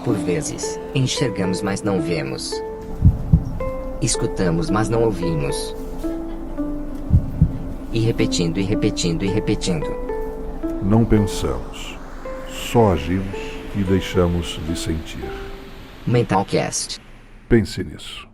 Por vezes, enxergamos, mas não vemos. Escutamos, mas não ouvimos. E repetindo e repetindo e repetindo. Não pensamos, só agimos e deixamos de sentir. Mentalcast. Pense nisso.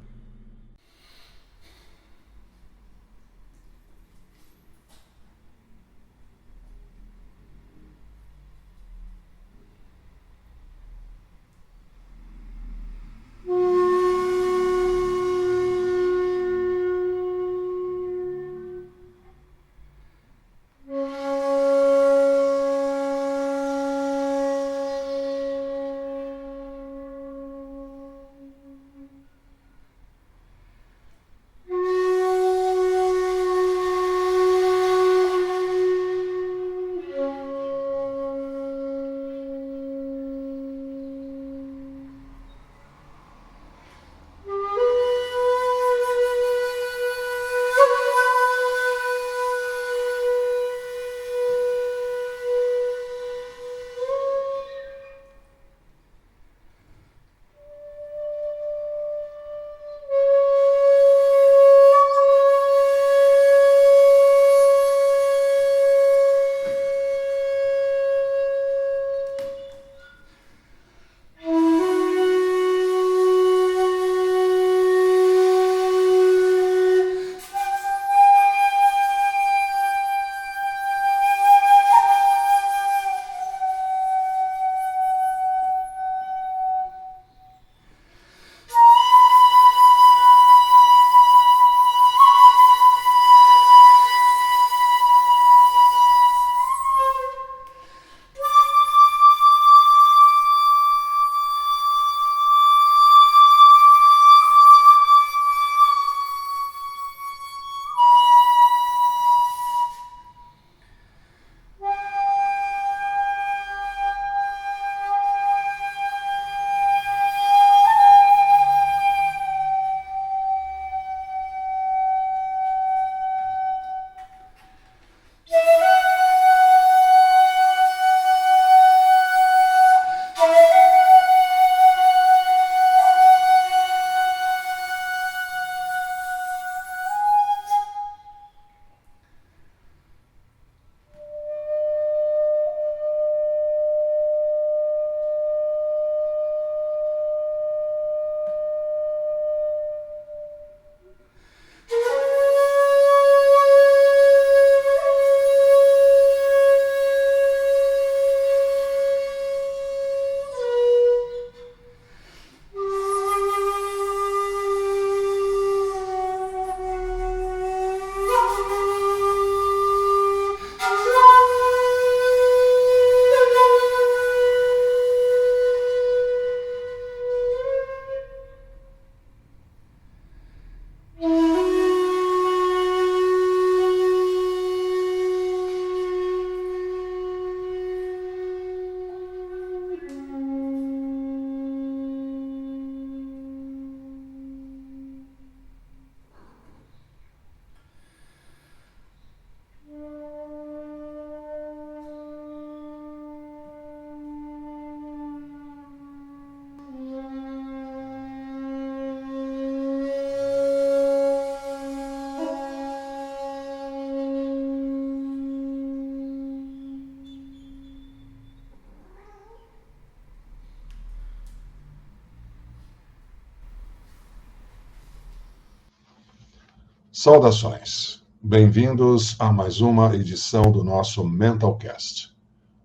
Saudações. Bem-vindos a mais uma edição do nosso Mentalcast.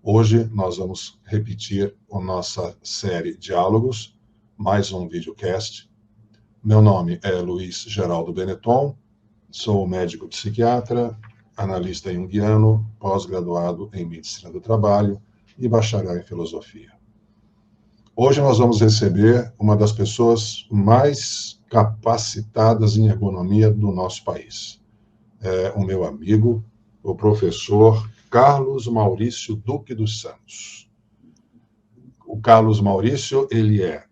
Hoje nós vamos repetir a nossa série Diálogos, mais um videocast. Meu nome é Luiz Geraldo Benetton, sou médico psiquiatra, analista junguiano, pós-graduado em Medicina do Trabalho e bacharel em Filosofia. Hoje nós vamos receber uma das pessoas mais capacitadas em ergonomia do nosso país. É o meu amigo, o professor Carlos Maurício Duque dos Santos. O Carlos Maurício, ele é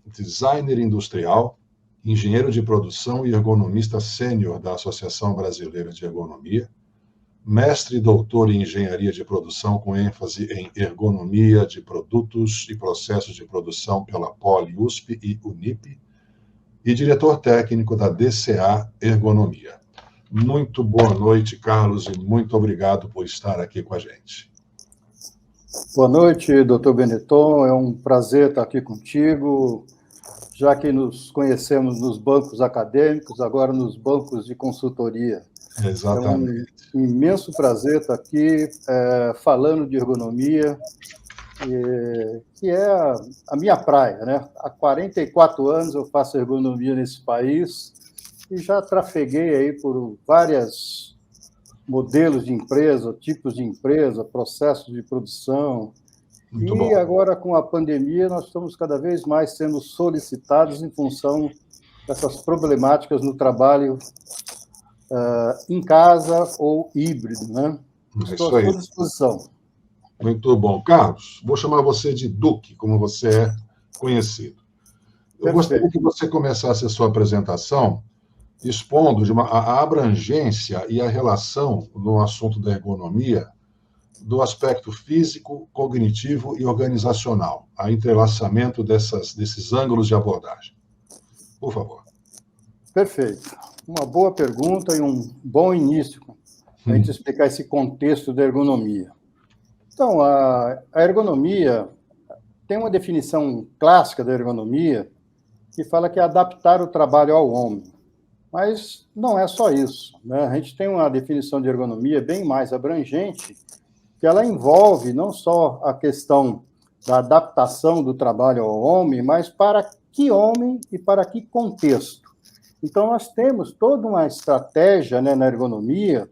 designer industrial, engenheiro de produção e ergonomista sênior da Associação Brasileira de Ergonomia, mestre e doutor em engenharia de produção com ênfase em ergonomia de produtos e processos de produção pela Poli, USP e Unip, e diretor técnico da DCA Ergonomia. Muito boa noite, Carlos, e muito obrigado por estar aqui com a gente. Boa noite, doutor Benetton. É um prazer estar aqui contigo, já que nos conhecemos nos bancos acadêmicos, agora nos bancos de consultoria. Exatamente. É um imenso prazer estar aqui falando de ergonomia, que é a minha praia, né? Há 44 anos eu faço ergonomia nesse país e já trafeguei aí por vários modelos de empresa, tipos de empresa, processos de produção. Muito e bom. Agora, com a pandemia, nós estamos cada vez mais sendo solicitados em função dessas problemáticas no trabalho em casa ou híbrido, né? Estou à sua disposição. Muito bom. Carlos, vou chamar você de Duque, como você é conhecido. Eu gostaria que você começasse a sua apresentação expondo a abrangência e a relação no assunto da ergonomia do aspecto físico, cognitivo e organizacional, a entrelaçamento desses ângulos de abordagem. Por favor. Perfeito. Uma boa pergunta e um bom início para a gente explicar esse contexto da ergonomia. Então, a ergonomia tem uma definição clássica da ergonomia que fala que é adaptar o trabalho ao homem. Mas não é só isso, né? A gente tem uma definição de ergonomia bem mais abrangente, que ela envolve não só a questão da adaptação do trabalho ao homem, mas para que homem e para que contexto. Então, nós temos toda uma estratégia, né, na ergonomia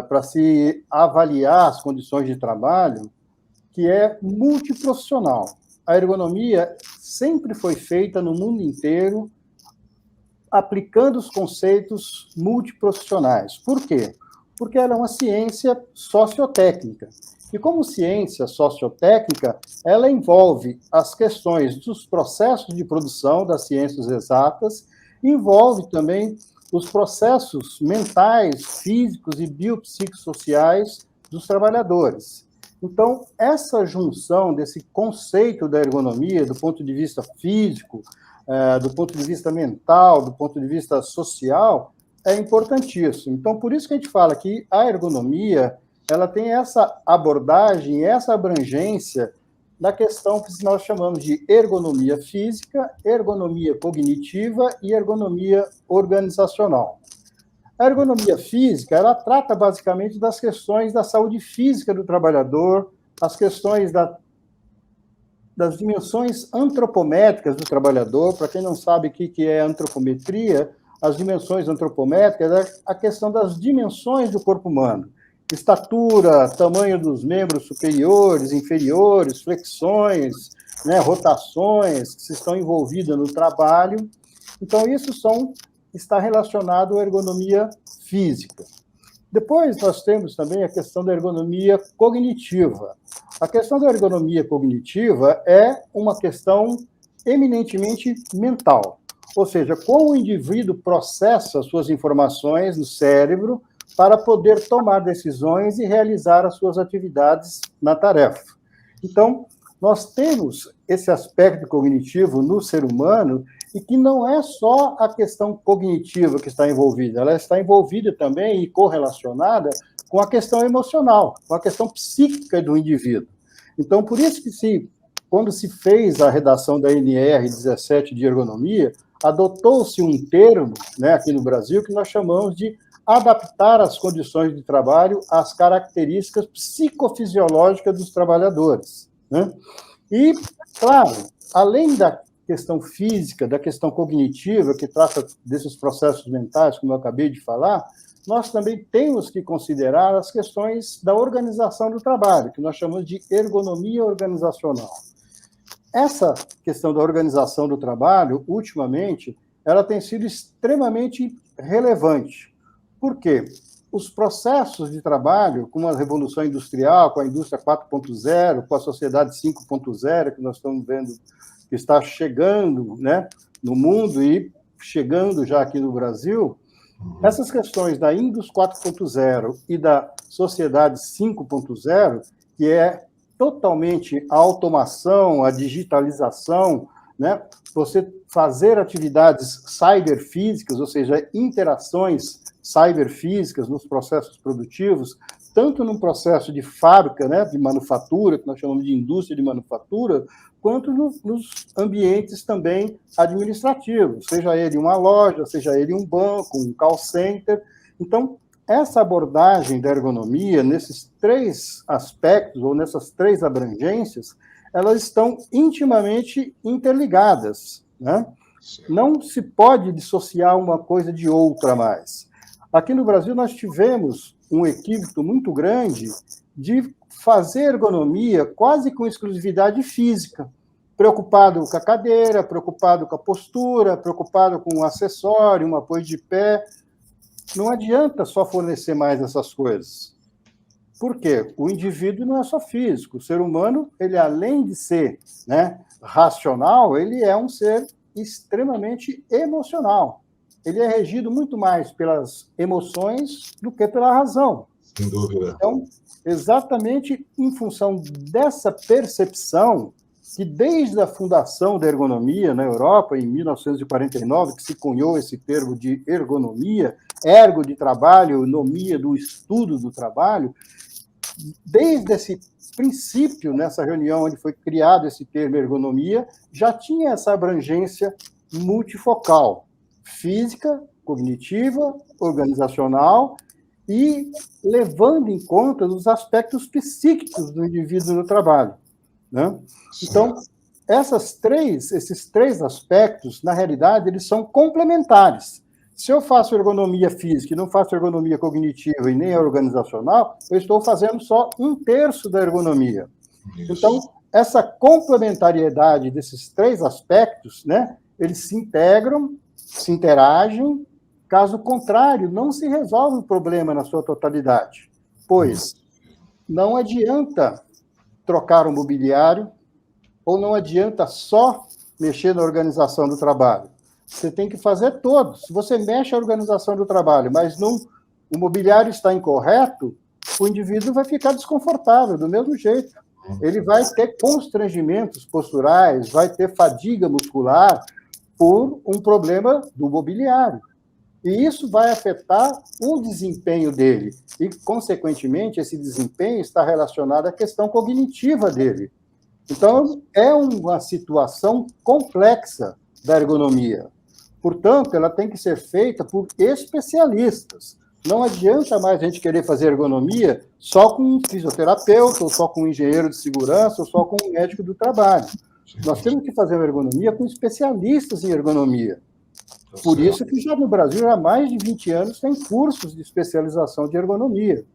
para se avaliar as condições de trabalho, que é multiprofissional. A ergonomia sempre foi feita no mundo inteiro aplicando os conceitos multiprofissionais. Por quê? Porque ela é uma ciência sociotécnica. E como ciência sociotécnica, ela envolve as questões dos processos de produção das ciências exatas, envolve também os processos mentais, físicos e biopsicossociais dos trabalhadores. Então, essa junção desse conceito da ergonomia, do ponto de vista físico, do ponto de vista mental, do ponto de vista social, é importantíssimo. Então, por isso que a gente fala que a ergonomia ela tem essa abordagem, essa abrangência da questão que nós chamamos de ergonomia física, ergonomia cognitiva e ergonomia organizacional. A ergonomia física, ela trata basicamente das questões da saúde física do trabalhador, as questões das dimensões antropométricas do trabalhador. Para quem não sabe o que é antropometria, as dimensões antropométricas é a questão das dimensões do corpo humano. Estatura, tamanho dos membros superiores, inferiores, flexões, né, rotações que estão envolvidas no trabalho. Então, isso está relacionado à ergonomia física. Depois, nós temos também a questão da ergonomia cognitiva. A questão da ergonomia cognitiva é uma questão eminentemente mental, ou seja, como o indivíduo processa suas informações no cérebro para poder tomar decisões e realizar as suas atividades na tarefa. Então, nós temos esse aspecto cognitivo no ser humano e que não é só a questão cognitiva que está envolvida, ela está envolvida também e correlacionada com a questão emocional, com a questão psíquica do indivíduo. Então, por isso que quando se fez a redação da NR 17 de ergonomia, adotou-se um termo, né, aqui no Brasil, que nós chamamos de adaptar as condições de trabalho às características psicofisiológicas dos trabalhadores, né? E, claro, além da questão física, da questão cognitiva, que trata desses processos mentais, como eu acabei de falar, nós também temos que considerar as questões da organização do trabalho, que nós chamamos de ergonomia organizacional. Essa questão da organização do trabalho, ultimamente, ela tem sido extremamente relevante. Por quê? Os processos de trabalho, com a Revolução Industrial, com a indústria 4.0, com a sociedade 5.0, que nós estamos vendo que está chegando, né, no mundo e chegando já aqui no Brasil, Essas questões da Indus 4.0 e da sociedade 5.0, que é totalmente a automação, a digitalização, né? Você fazer atividades cyberfísicas, ou seja, interações cyberfísicas nos processos produtivos, tanto num processo de fábrica, né, de manufatura, que nós chamamos de indústria de manufatura, quanto nos ambientes também administrativos, seja ele uma loja, seja ele um banco, um call center. Então, essa abordagem da ergonomia, nesses três aspectos, ou nessas três abrangências, elas estão intimamente interligadas, né? Não se pode dissociar uma coisa de outra mais. Aqui no Brasil, nós tivemos um equívoco muito grande de fazer ergonomia quase com exclusividade física, preocupado com a cadeira, preocupado com a postura, preocupado com um acessório, um apoio de pé. Não adianta só fornecer mais essas coisas. Por quê? O indivíduo não é só físico. O ser humano, ele além de ser, né, racional, ele é um ser extremamente emocional. Ele é regido muito mais pelas emoções do que pela razão. Sem dúvida. Então, exatamente em função dessa percepção, que desde a fundação da ergonomia na Europa, em 1949, que se cunhou esse termo de ergonomia, ergo de trabalho, nomia do estudo do trabalho, desde esse princípio, nessa reunião onde foi criado esse termo ergonomia, já tinha essa abrangência multifocal, física, cognitiva, organizacional, e levando em conta os aspectos psíquicos do indivíduo no trabalho, né? Então, esses três aspectos, na realidade, eles são complementares. Se eu faço ergonomia física e não faço ergonomia cognitiva e nem a organizacional, eu estou fazendo só 1/3 da ergonomia. Isso. Então, essa complementariedade desses três aspectos, né, eles se integram, se interagem. Caso contrário, não se resolve o problema na sua totalidade, pois não adianta trocar o mobiliário ou não adianta só mexer na organização do trabalho. Você tem que fazer todos. Se você mexe a organização do trabalho, mas o mobiliário está incorreto, o indivíduo vai ficar desconfortável do mesmo jeito. Ele vai ter constrangimentos posturais, vai ter fadiga muscular por um problema do mobiliário. E isso vai afetar o desempenho dele. E, consequentemente, esse desempenho está relacionado à questão cognitiva dele. Então, é uma situação complexa da ergonomia. Portanto, ela tem que ser feita por especialistas. Não adianta mais a gente querer fazer ergonomia só com um fisioterapeuta, ou só com um engenheiro de segurança, ou só com um médico do trabalho. Nós temos que fazer uma ergonomia com especialistas em ergonomia. Por isso que já no Brasil, há mais de 20 anos, tem cursos de especialização de ergonomia.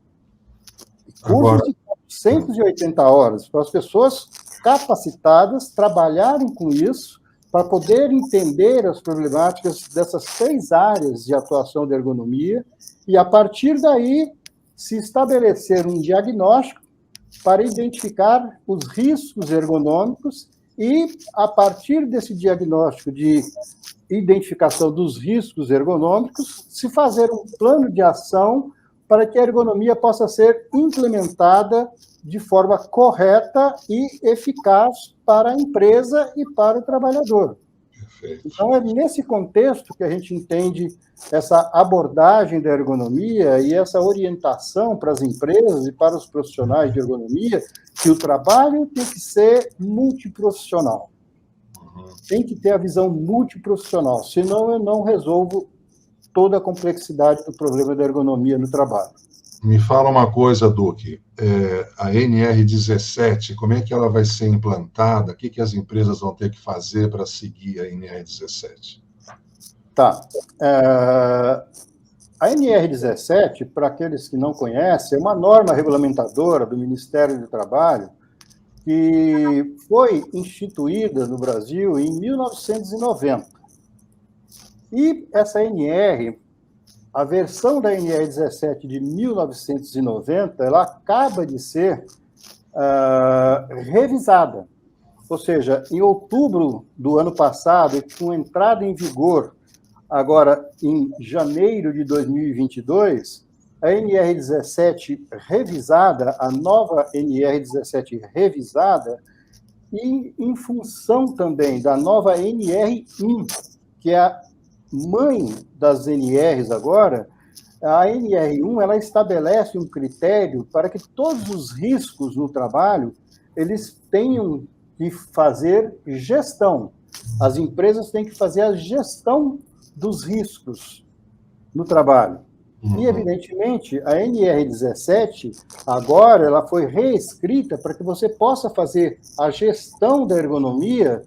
Cursos de 180 horas, para as pessoas capacitadas trabalharem com isso, para poder entender as problemáticas dessas 3 áreas de atuação da ergonomia, e, a partir daí, se estabelecer um diagnóstico para identificar os riscos ergonômicos e, a partir desse diagnóstico de identificação dos riscos ergonômicos, se fazer um plano de ação para que a ergonomia possa ser implementada de forma correta e eficaz para a empresa e para o trabalhador. Perfeito. Então, é nesse contexto que a gente entende essa abordagem da ergonomia e essa orientação para as empresas e para os profissionais de ergonomia, que o trabalho tem que ser multiprofissional. Tem que ter a visão multiprofissional, senão eu não resolvo toda a complexidade do problema da ergonomia no trabalho. Me fala uma coisa, Duque, a NR17, como é que ela vai ser implantada? O que as empresas vão ter que fazer para seguir a NR17? Tá. A NR17, para aqueles que não conhecem, é uma norma regulamentadora do Ministério do Trabalho que foi instituída no Brasil em 1990. E essa NR, a versão da NR17 de 1990, ela acaba de ser revisada. Ou seja, em outubro do ano passado, com entrada em vigor agora em janeiro de 2022, a NR17 revisada, a nova NR17 revisada, e em função também da nova NR1, que é a mãe das NRs agora, a NR1 ela estabelece um critério para que todos os riscos no trabalho eles tenham que fazer gestão. As empresas têm que fazer a gestão dos riscos no trabalho. E, evidentemente, a NR17, agora, ela foi reescrita para que você possa fazer a gestão da ergonomia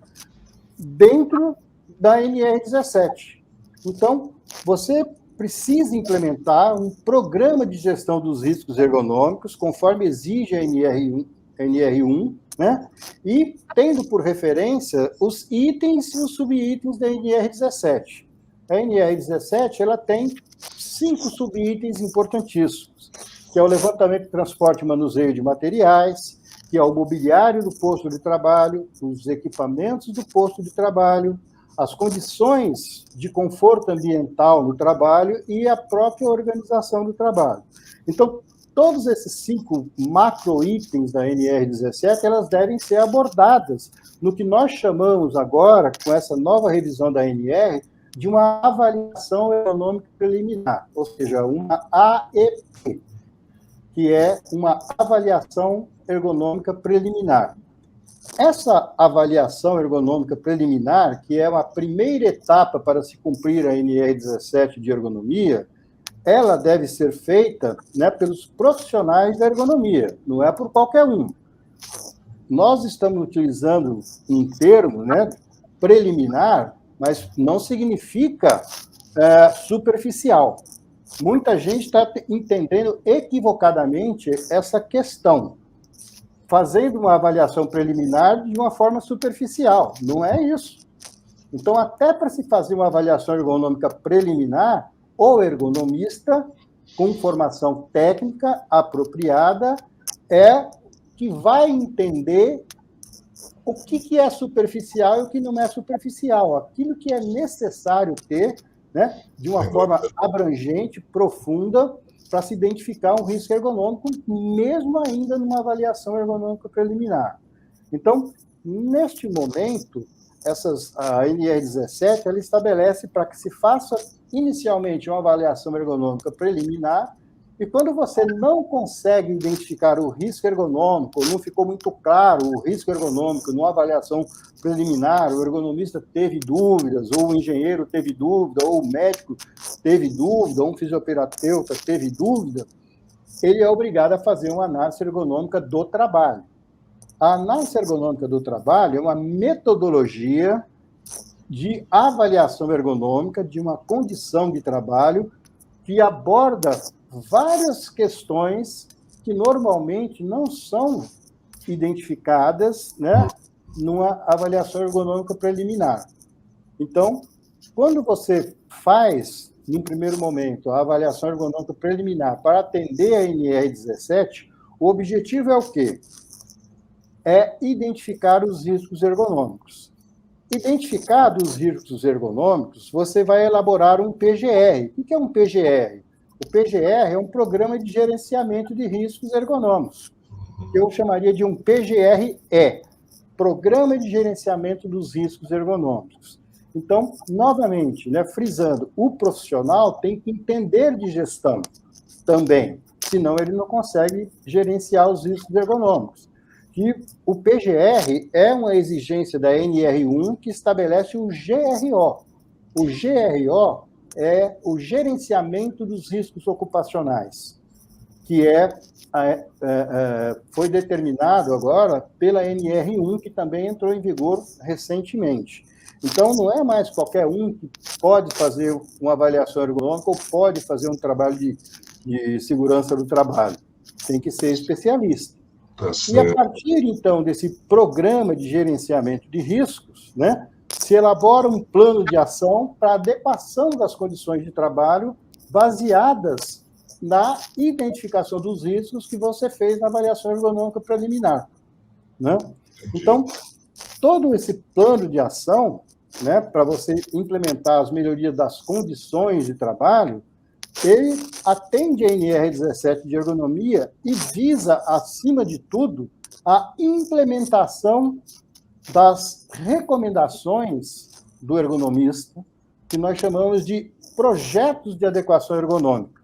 dentro da NR17. Então, você precisa implementar um programa de gestão dos riscos ergonômicos, conforme exige a NR1, né? E tendo por referência os itens e os subitens da NR17. A NR17 ela tem 5 subitens importantíssimos, que é o levantamento, transporte e manuseio de materiais, que é o mobiliário do posto de trabalho, os equipamentos do posto de trabalho, as condições de conforto ambiental no trabalho e a própria organização do trabalho. Então, todos esses 5 macro-itens da NR17, elas devem ser abordadas no que nós chamamos agora, com essa nova revisão da NR, de uma avaliação ergonômica preliminar, ou seja, uma AEP, que é uma avaliação ergonômica preliminar. Essa avaliação ergonômica preliminar, que é uma primeira etapa para se cumprir a NR17 de ergonomia, ela deve ser feita, né, pelos profissionais da ergonomia, não é por qualquer um. Nós estamos utilizando um termo, né, preliminar, mas não significa superficial. Muita gente está entendendo equivocadamente essa questão, fazendo uma avaliação preliminar de uma forma superficial. Não é isso. Então, até para se fazer uma avaliação ergonômica preliminar, o ergonomista, com formação técnica apropriada, é que vai entender o que é superficial e o que não é superficial, aquilo que é necessário ter, né, de uma forma abrangente, profunda, para se identificar um risco ergonômico, mesmo ainda numa avaliação ergonômica preliminar. Então, neste momento, a NR17 ela estabelece para que se faça inicialmente uma avaliação ergonômica preliminar, e quando você não consegue identificar o risco ergonômico, ou não ficou muito claro o risco ergonômico numa avaliação preliminar, o ergonomista teve dúvidas, ou o engenheiro teve dúvida, ou o médico teve dúvida, ou um fisioterapeuta teve dúvida, ele é obrigado a fazer uma análise ergonômica do trabalho. A análise ergonômica do trabalho é uma metodologia de avaliação ergonômica de uma condição de trabalho que aborda várias questões que normalmente não são identificadas, né, numa avaliação ergonômica preliminar. Então, quando você faz, num primeiro momento, a avaliação ergonômica preliminar para atender a NR17, o objetivo é o quê? É identificar os riscos ergonômicos. Identificados os riscos ergonômicos, você vai elaborar um PGR. O que é um PGR? O PGR é um programa de gerenciamento de riscos ergonômicos. Eu chamaria de um PGRE, Programa de Gerenciamento dos Riscos Ergonômicos. Então, novamente, né, frisando, o profissional tem que entender de gestão também, senão ele não consegue gerenciar os riscos ergonômicos. E o PGR é uma exigência da NR1 que estabelece o GRO. O GRO é o gerenciamento dos riscos ocupacionais, que foi determinado agora pela NR1, que também entrou em vigor recentemente. Então, não é mais qualquer um que pode fazer uma avaliação ergonômica ou pode fazer um trabalho de segurança do trabalho. Tem que ser especialista. E a partir, então, desse programa de gerenciamento de riscos, né, se elabora um plano de ação para adequação das condições de trabalho baseadas na identificação dos riscos que você fez na avaliação ergonômica preliminar, né? Então, todo esse plano de ação, né, para você implementar as melhorias das condições de trabalho, ele atende a NR 17 de ergonomia e visa, acima de tudo, a implementação das recomendações do ergonomista, que nós chamamos de projetos de adequação ergonômica.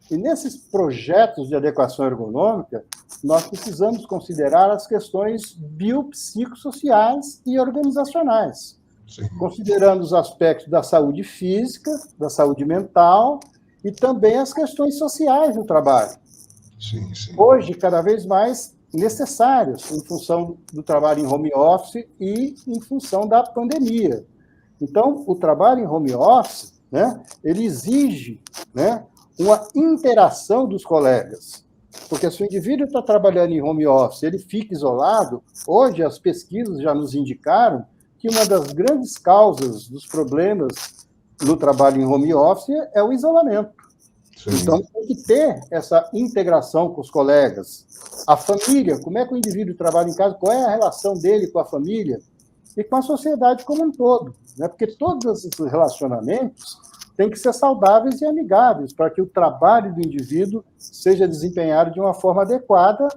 E nesses projetos de adequação ergonômica, nós precisamos considerar as questões biopsicossociais e organizacionais, Sim. considerando os aspectos da saúde física, da saúde mental e também as questões sociais do trabalho. Sim, sim. Hoje, cada vez mais necessários, em função do trabalho em home office e em função da pandemia. Então, o trabalho em home office, né, ele exige, né, uma interação dos colegas. Porque se o indivíduo está trabalhando em home office, ele fica isolado, hoje as pesquisas já nos indicaram que uma das grandes causas dos problemas no trabalho em home office é o isolamento. Sim. Então, tem que ter essa integração com os colegas. A família, como é que o indivíduo trabalha em casa, qual é a relação dele com a família e com a sociedade como um todo, né? Porque todos esses relacionamentos têm que ser saudáveis e amigáveis para que o trabalho do indivíduo seja desempenhado de uma forma adequada,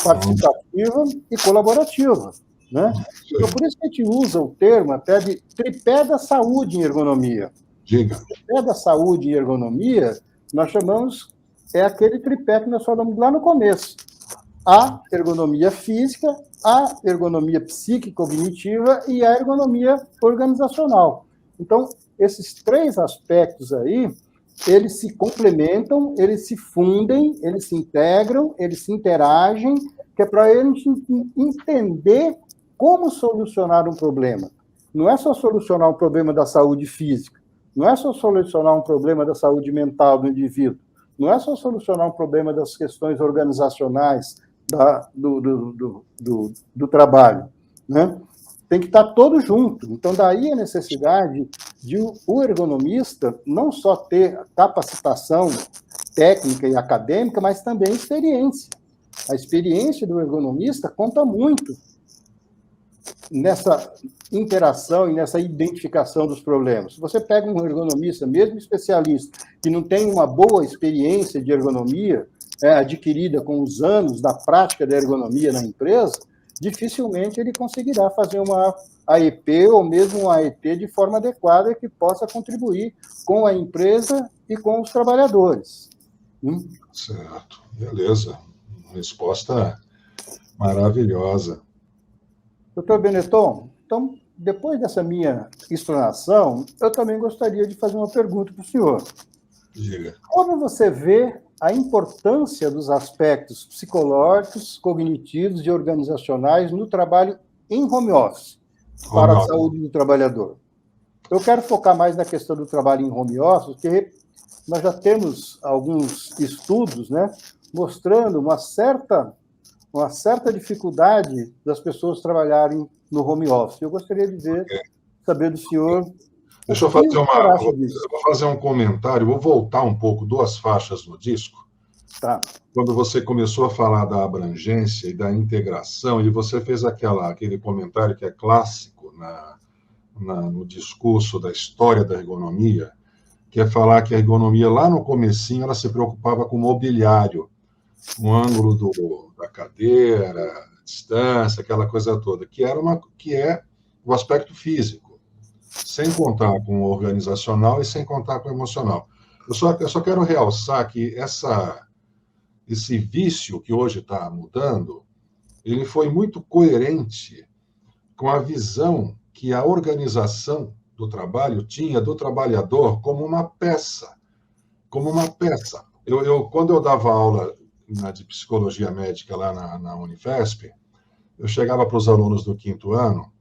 participativa e colaborativa, né? Então, por isso que a gente usa o termo até de tripé da saúde em ergonomia. Diga. O tripé da saúde em ergonomia, nós chamamos, é aquele tripé que nós falamos lá no começo. A ergonomia física, a ergonomia psique-cognitiva e a ergonomia organizacional. Então, esses três aspectos aí, eles se complementam, eles se fundem, eles se integram, eles se interagem, que é para a gente entender como solucionar um problema. Não é só solucionar um problema da saúde física, não é só solucionar um problema da saúde mental do indivíduo, não é só solucionar um problema das questões organizacionais do trabalho, né? Tem que estar todo junto. Então, daí a necessidade de o ergonomista não só ter capacitação técnica e acadêmica, mas também experiência. A experiência do ergonomista conta muito nessa interação e nessa identificação dos problemas. Se você pega um ergonomista, mesmo especialista, que não tem uma boa experiência de ergonomia, adquirida com os anos da prática da ergonomia na empresa, dificilmente ele conseguirá fazer uma AEP ou mesmo um AET de forma adequada que possa contribuir com a empresa e com os trabalhadores. Certo, beleza. Resposta maravilhosa. Doutor Benetton, então, depois dessa minha explanação, eu também gostaria de fazer uma pergunta para o senhor. Diga. Como você vê a importância dos aspectos psicológicos, cognitivos e organizacionais no trabalho em home office, para a saúde do trabalhador? Eu quero focar mais na questão do trabalho em home office, porque nós já temos alguns estudos, né, mostrando uma certa dificuldade das pessoas trabalharem no home office. Eu gostaria de saber do senhor. Deixa eu fazer um comentário, vou voltar um pouco, 2 faixas no disco. Tá. Quando você começou a falar da abrangência e da integração, e você fez aquele comentário que é clássico no discurso da história da ergonomia, que é falar que a ergonomia, lá no comecinho, ela se preocupava com o mobiliário, o ângulo da cadeira, a distância, aquela coisa toda, que é o aspecto físico, sem contar com o organizacional e sem contar com o emocional. Eu só quero realçar que esse vício que hoje está mudando, ele foi muito coerente com a visão que a organização do trabalho tinha do trabalhador como uma peça. Como uma peça. Quando eu dava aula de psicologia médica lá na Unifesp, eu chegava para os alunos do 5º ano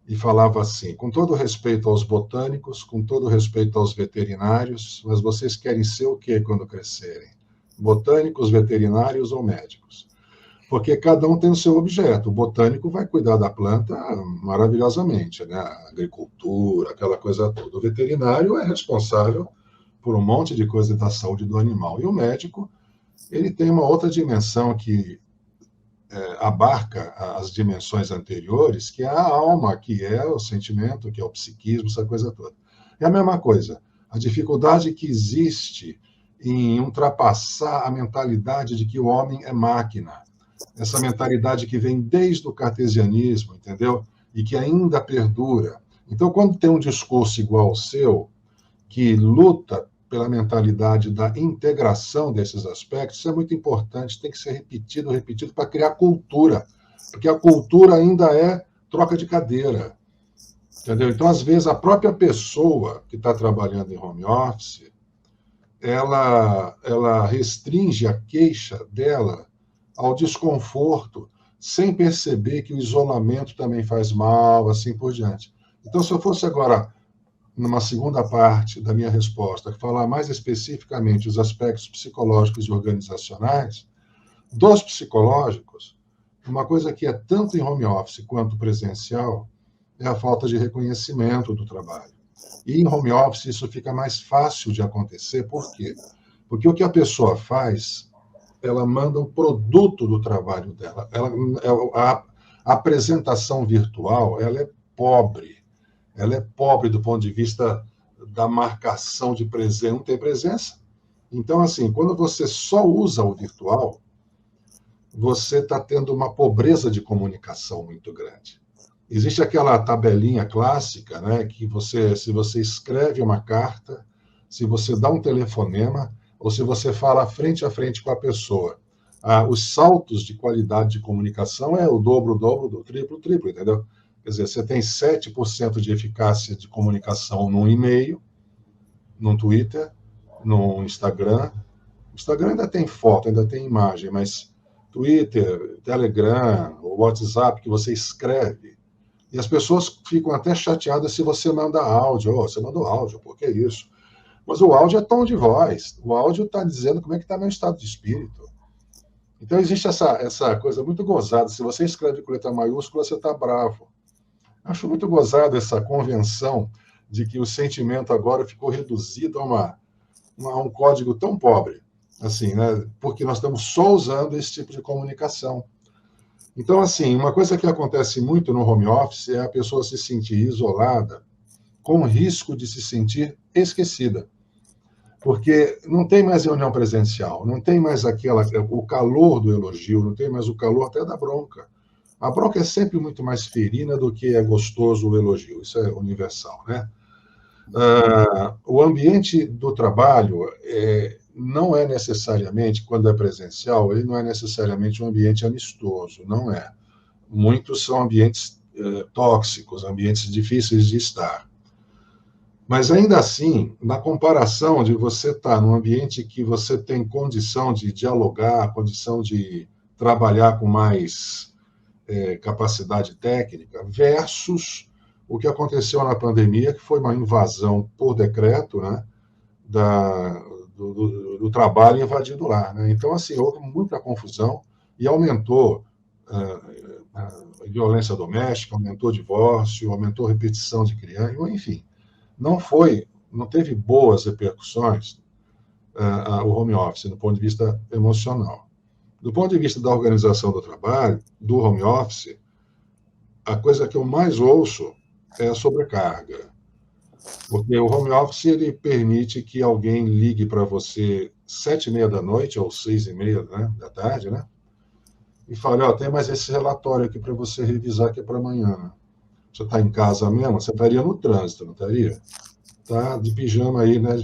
e falava assim, com todo respeito aos botânicos, com todo respeito aos veterinários, mas vocês querem ser o quê quando crescerem? Botânicos, veterinários ou médicos? Porque cada um tem o seu objeto. O botânico vai cuidar da planta maravilhosamente, né? A agricultura, aquela coisa toda. O veterinário é responsável por um monte de coisa da saúde do animal. E o médico, ele tem uma outra dimensão que abarca as dimensões anteriores, que é a alma, que é o sentimento, que é o psiquismo, essa coisa toda. É a mesma coisa. A dificuldade que existe em ultrapassar a mentalidade de que o homem é máquina. Essa mentalidade que vem desde o cartesianismo, entendeu? E que ainda perdura. Então, quando tem um discurso igual ao seu, que luta pela mentalidade da integração desses aspectos, isso é muito importante, tem que ser repetido para criar cultura, porque a cultura ainda é troca de cadeira, entendeu? Então, às vezes, a própria pessoa que está trabalhando em home office, ela restringe a queixa dela ao desconforto, sem perceber que o isolamento também faz mal, assim por diante. Então, se eu fosse agora, numa segunda parte da minha resposta, falar mais especificamente os aspectos psicológicos e organizacionais, dos psicológicos, uma coisa que é tanto em home office quanto presencial é a falta de reconhecimento do trabalho. E em home office isso fica mais fácil de acontecer, por quê? Porque o que a pessoa faz, ela manda o produto do trabalho dela. A apresentação virtual, ela é pobre. Ela é pobre do ponto de vista da marcação de presença. Não tem presença. Então, assim, quando você só usa o virtual, você está tendo uma pobreza de comunicação muito grande. Existe aquela tabelinha clássica, né, que se você escreve uma carta, se você dá um telefonema, ou se você fala frente a frente com a pessoa, os saltos de qualidade de comunicação é o dobro, do triplo, entendeu? Quer dizer, você tem 7% de eficácia de comunicação num e-mail, num Twitter, no Instagram. O Instagram ainda tem foto, ainda tem imagem, mas Twitter, Telegram, o WhatsApp que você escreve, e as pessoas ficam até chateadas se você manda áudio. Você mandou áudio, por que isso? Mas o áudio é tom de voz. O áudio está dizendo como é que está meu estado de espírito. Então, existe essa coisa muito gozada. Se você escreve com letra maiúscula, você está bravo. Acho muito gozado essa convenção de que o sentimento agora ficou reduzido a um código tão pobre, assim, né? Porque nós estamos só usando esse tipo de comunicação. Então, assim, uma coisa que acontece muito no home office é a pessoa se sentir isolada, com risco de se sentir esquecida. Porque não tem mais reunião presencial, não tem mais o calor do elogio, não tem mais o calor até da bronca. A bronca é sempre muito mais ferina do que é gostoso o elogio, isso é universal, né? O ambiente do trabalho não é necessariamente, quando é presencial, ele não é necessariamente um ambiente amistoso, não é. Muitos são ambientes tóxicos, ambientes difíceis de estar. Mas, ainda assim, na comparação de você estar num ambiente que você tem condição de dialogar, condição de trabalhar com mais capacidade técnica, versus o que aconteceu na pandemia, que foi uma invasão por decreto, né, do trabalho invadido lá, né? Então, assim, houve muita confusão e aumentou a violência doméstica, aumentou o divórcio, aumentou a repetição de criança, enfim. Não teve boas repercussões o home office, do ponto de vista emocional. Do ponto de vista da organização do trabalho, do home office, a coisa que eu mais ouço é a sobrecarga. Porque o home office ele permite que alguém ligue para você 7h30 da noite ou 6h30, né, da tarde, né? E fale, tem mais esse relatório aqui para você revisar que é para amanhã. Né? Você está em casa mesmo, você estaria no trânsito, não estaria? Está de pijama aí, né?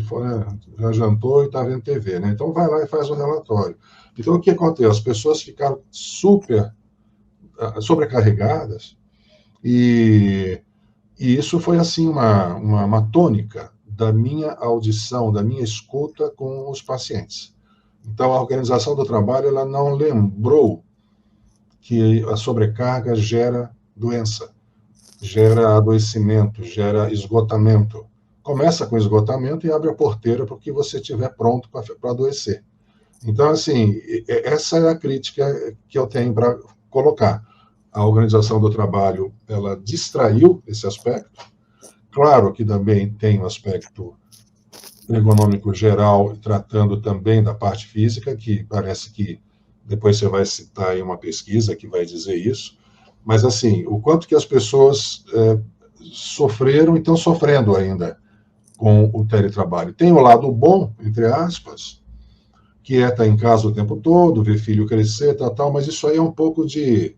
Já jantou e está vendo TV, né? Então vai lá e faz o relatório. Então o que aconteceu? As pessoas ficaram super sobrecarregadas e isso foi, assim, uma tônica da minha audição, da minha escuta com os pacientes. Então, a organização do trabalho ela não lembrou que a sobrecarga gera doença, gera adoecimento, gera esgotamento. Começa com esgotamento e abre a porteira para o que você estiver pronto para adoecer. Então, assim, essa é a crítica que eu tenho para colocar. A organização do trabalho, ela distraiu esse aspecto. Claro que também tem um aspecto ergonômico geral, tratando também da parte física, que parece que Depois você vai citar aí uma pesquisa que vai dizer isso. Mas, assim, o quanto que as pessoas sofreram e estão sofrendo ainda com o teletrabalho. Tem o lado bom, entre aspas, que é estar em casa o tempo todo, ver filho crescer, tal, mas isso aí é um pouco de...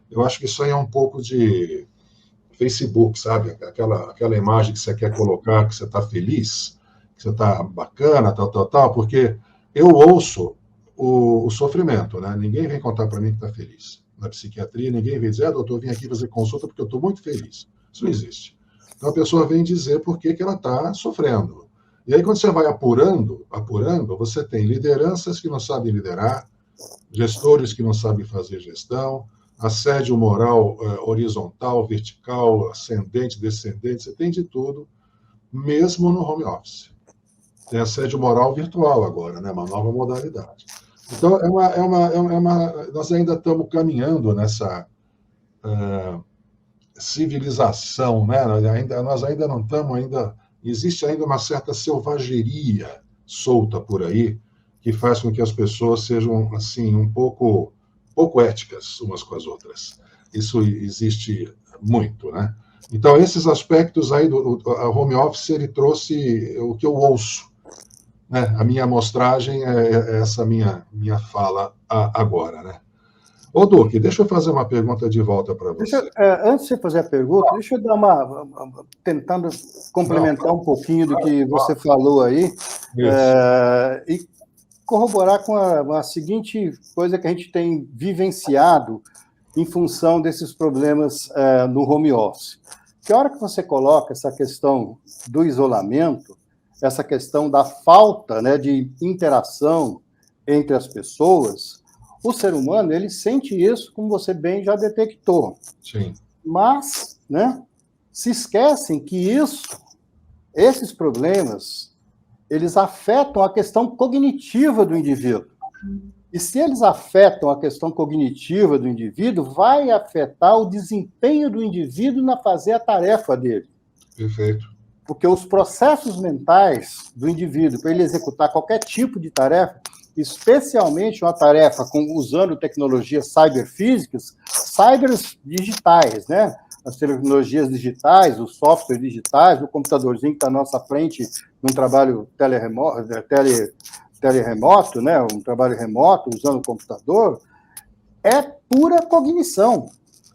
Eu acho que isso aí é um pouco de Facebook, sabe? Aquela imagem que você quer colocar, que você está feliz, que você está bacana, tal, porque eu ouço o sofrimento, né? Ninguém vem contar para mim que está feliz. Na psiquiatria, ninguém vem dizer, doutor, vim aqui fazer consulta porque eu estou muito feliz. Isso não existe. Então, a pessoa vem dizer por que ela está sofrendo. E aí, quando você vai apurando, você tem lideranças que não sabem liderar, gestores que não sabem fazer gestão, assédio moral horizontal, vertical, ascendente, descendente, você tem de tudo, mesmo no home office. Tem assédio moral virtual agora, né? Uma nova modalidade. Então, nós ainda estamos caminhando nessa civilização, né? Nós ainda não estamos, existe ainda uma certa selvageria solta por aí, que faz com que as pessoas sejam, assim, um pouco éticas umas com as outras. Isso existe muito, né? Então, esses aspectos aí do home office, ele trouxe o que eu ouço, né? A minha amostragem é essa minha fala agora, né? Ô, Duque, deixa eu fazer uma pergunta de volta para você. Antes de você fazer a pergunta, deixa eu dar tentando complementar um pouquinho do que você falou aí, e corroborar com a seguinte coisa que a gente tem vivenciado em função desses problemas no home office. Que a hora que você coloca essa questão do isolamento, essa questão da falta, né, de interação entre as pessoas, o ser humano, ele sente isso, como você bem já detectou. Sim. Mas, né, se esquecem que esses problemas, eles afetam a questão cognitiva do indivíduo. E se eles afetam a questão cognitiva do indivíduo, vai afetar o desempenho do indivíduo na fazer a tarefa dele. Perfeito. Porque os processos mentais do indivíduo, para ele executar qualquer tipo de tarefa, especialmente uma tarefa usando tecnologias cyberfísicas, cybers digitais, né? As tecnologias digitais, os softwares digitais, o computadorzinho que está à nossa frente num trabalho teleremoto, né? Um trabalho remoto, usando o computador, é pura cognição.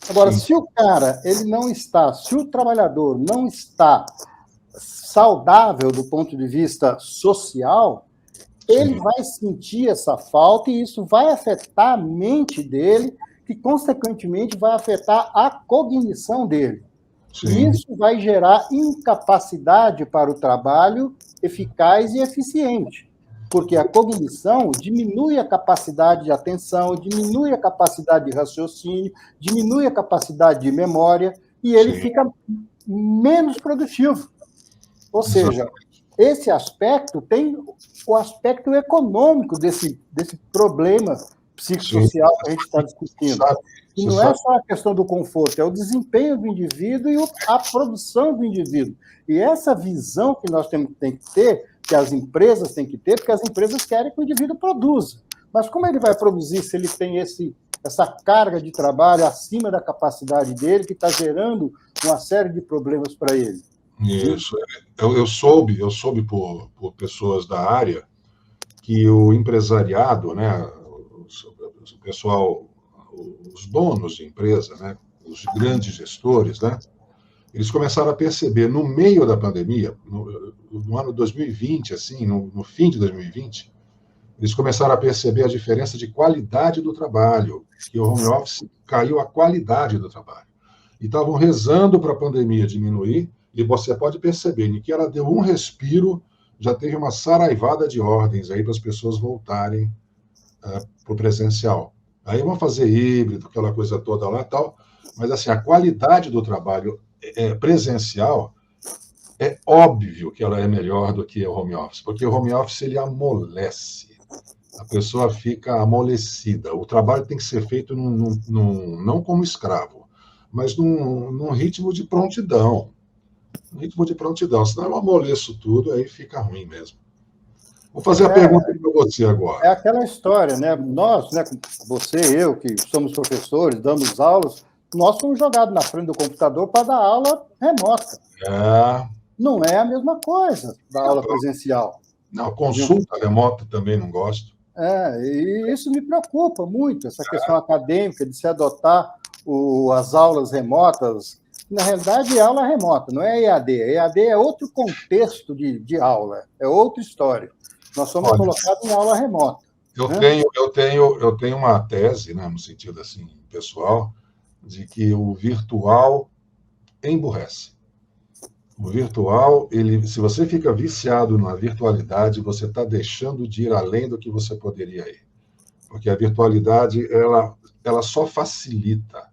Agora, Sim. se o trabalhador não está saudável do ponto de vista social, ele vai sentir essa falta e isso vai afetar a mente dele, que, consequentemente, vai afetar a cognição dele. Sim. E isso vai gerar incapacidade para o trabalho eficaz e eficiente, porque a cognição diminui a capacidade de atenção, diminui a capacidade de raciocínio, diminui a capacidade de memória, e ele fica menos produtivo. Ou seja, esse aspecto tem o aspecto econômico desse problema psicossocial que a gente está discutindo. E não é só a questão do conforto, é o desempenho do indivíduo e a produção do indivíduo. E essa visão que nós temos que ter, que as empresas têm que ter, porque as empresas querem que o indivíduo produza. Mas como ele vai produzir se ele tem essa carga de trabalho acima da capacidade dele, que está gerando uma série de problemas para ele? Isso. Eu soube por pessoas da área que o empresariado, né, o pessoal, os donos de empresa, né, os grandes gestores, né, eles começaram a perceber no meio da pandemia, no ano 2020, assim, no fim de 2020, eles começaram a perceber a diferença de qualidade do trabalho, que o home office caiu a qualidade do trabalho. E estavam rezando para a pandemia diminuir, e você pode perceber que ela deu um respiro, já teve uma saraivada de ordens aí para as pessoas voltarem para o presencial. Aí vão fazer híbrido, aquela coisa toda lá e tal, mas assim, a qualidade do trabalho presencial é óbvio que ela é melhor do que o home office, porque o home office ele amolece, a pessoa fica amolecida. O trabalho tem que ser feito não como escravo, mas num ritmo de prontidão. Senão eu amoleço tudo, aí fica ruim mesmo. Vou fazer a pergunta para você É agora. aquela história, né? Nós, né, você, eu, que somos professores, damos aulas, nós somos jogados na frente do computador para dar aula remota. É, Não é a mesma coisa da aula presencial. não, consulta remota também não gosto. E isso me preocupa muito, essa questão acadêmica de se adotar as aulas remotas. Na realidade, é aula remota, não é EAD. EAD é outro contexto de aula, é outra história. Nós somos colocados em aula remota. Eu tenho uma tese, né, no sentido assim, pessoal, de que o virtual emburrece. O virtual, se você fica viciado na virtualidade, você está deixando de ir além do que você poderia ir. Porque a virtualidade, ela só facilita.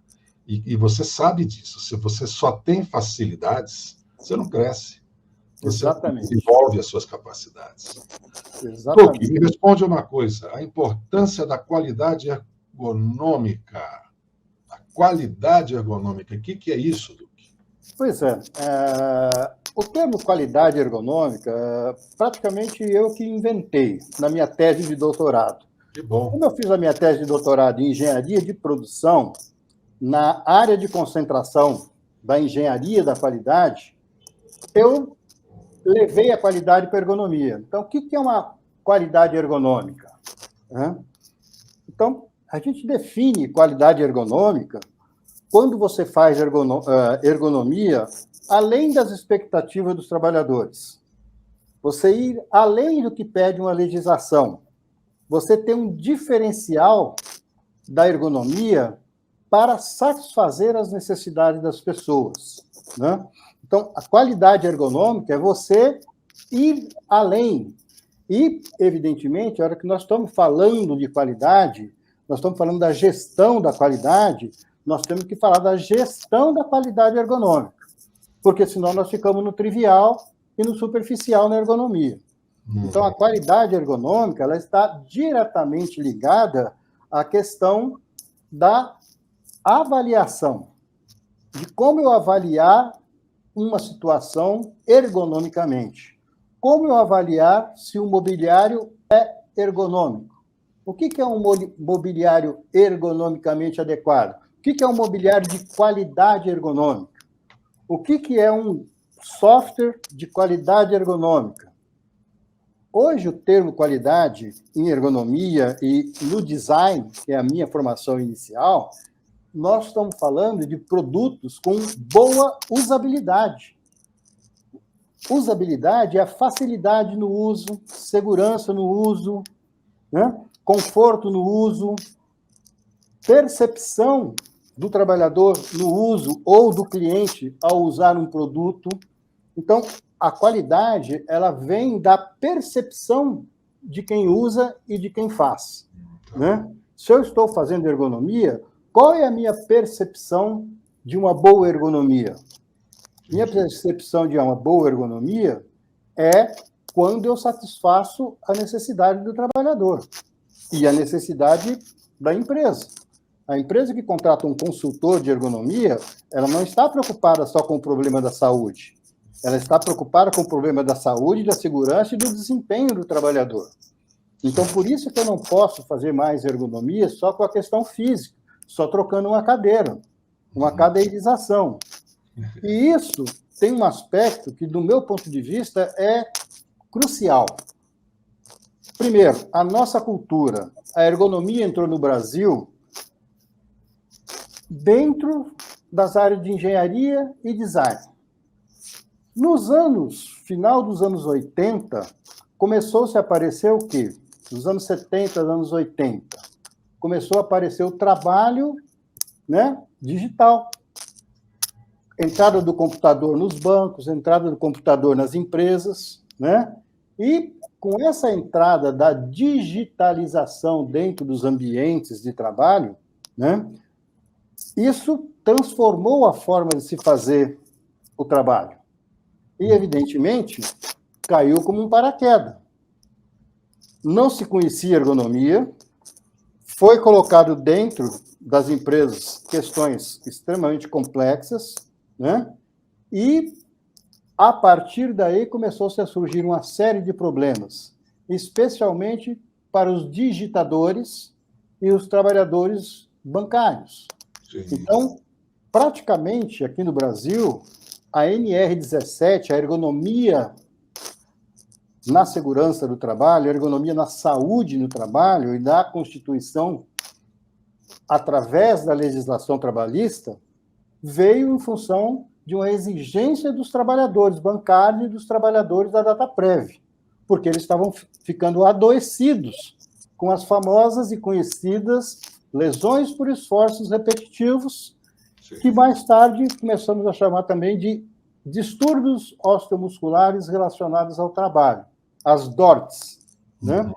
E você sabe disso. Se você só tem facilidades, você não cresce. Você Exatamente. desenvolve as suas capacidades. Exatamente. Duque, me responde uma coisa. A importância da qualidade ergonômica. A qualidade ergonômica. O que é isso, Duque? Pois é. O termo qualidade ergonômica, praticamente eu que inventei na minha tese de doutorado. Que bom. Como eu fiz a minha tese de doutorado em engenharia de produção, na área de concentração da engenharia da qualidade, eu levei a qualidade para a ergonomia. Então, o que é uma qualidade ergonômica? Então, a gente define qualidade ergonômica quando você faz ergonomia além das expectativas dos trabalhadores. Você ir além do que pede uma legislação. Você tem um diferencial da ergonomia para satisfazer as necessidades das pessoas, né? Então, a qualidade ergonômica é você ir além. E, evidentemente, a hora que nós estamos falando de qualidade, nós estamos falando da gestão da qualidade, nós temos que falar da gestão da qualidade ergonômica, porque senão nós ficamos no trivial e no superficial na ergonomia. Então, a qualidade ergonômica ela está diretamente ligada à questão da avaliação, de como eu avaliar uma situação ergonomicamente. Como eu avaliar se o mobiliário é ergonômico? O que é um mobiliário ergonomicamente adequado? O que é um mobiliário de qualidade ergonômica? O que é um software de qualidade ergonômica? Hoje, o termo qualidade em ergonomia e no design, que é a minha formação inicial, nós estamos falando de produtos com boa usabilidade. Usabilidade é a facilidade no uso, segurança no uso, né? Conforto no uso, percepção do trabalhador no uso ou do cliente ao usar um produto. Então, a qualidade ela vem da percepção de quem usa e de quem faz, né? Se eu estou fazendo ergonomia, qual é a minha percepção de uma boa ergonomia? Minha percepção de uma boa ergonomia é quando eu satisfaço a necessidade do trabalhador e a necessidade da empresa. A empresa que contrata um consultor de ergonomia, ela não está preocupada só com o problema da saúde. Ela está preocupada com o problema da saúde, da segurança e do desempenho do trabalhador. Então, por isso que eu não posso fazer mais ergonomia só com a questão física, só trocando uma cadeira, uma cadeirização. E isso tem um aspecto que, do meu ponto de vista, é crucial. Primeiro, a nossa cultura. A ergonomia entrou no Brasil dentro das áreas de engenharia e design. Final dos anos 80, começou-se a aparecer o quê? Nos anos 70, anos 80. Começou a aparecer o trabalho, né, digital. Entrada do computador nos bancos, entrada do computador nas empresas, né? E com essa entrada da digitalização dentro dos ambientes de trabalho, né, isso transformou a forma de se fazer o trabalho. E, evidentemente, caiu como um paraquedas. Não se conhecia ergonomia, foi colocado dentro das empresas questões extremamente complexas, né? E, a partir daí, começou-se a surgir uma série de problemas especialmente para os digitadores e os trabalhadores bancários. Sim. Então, praticamente, aqui no Brasil, a NR17, a ergonomia na segurança do trabalho, a ergonomia na saúde no trabalho e da Constituição, através da legislação trabalhista, veio em função de uma exigência dos trabalhadores bancários e dos trabalhadores da Dataprev, porque eles estavam ficando adoecidos com as famosas e conhecidas lesões por esforços repetitivos, Sim. que mais tarde começamos a chamar também de distúrbios osteomusculares relacionados ao trabalho, as DORTs, né?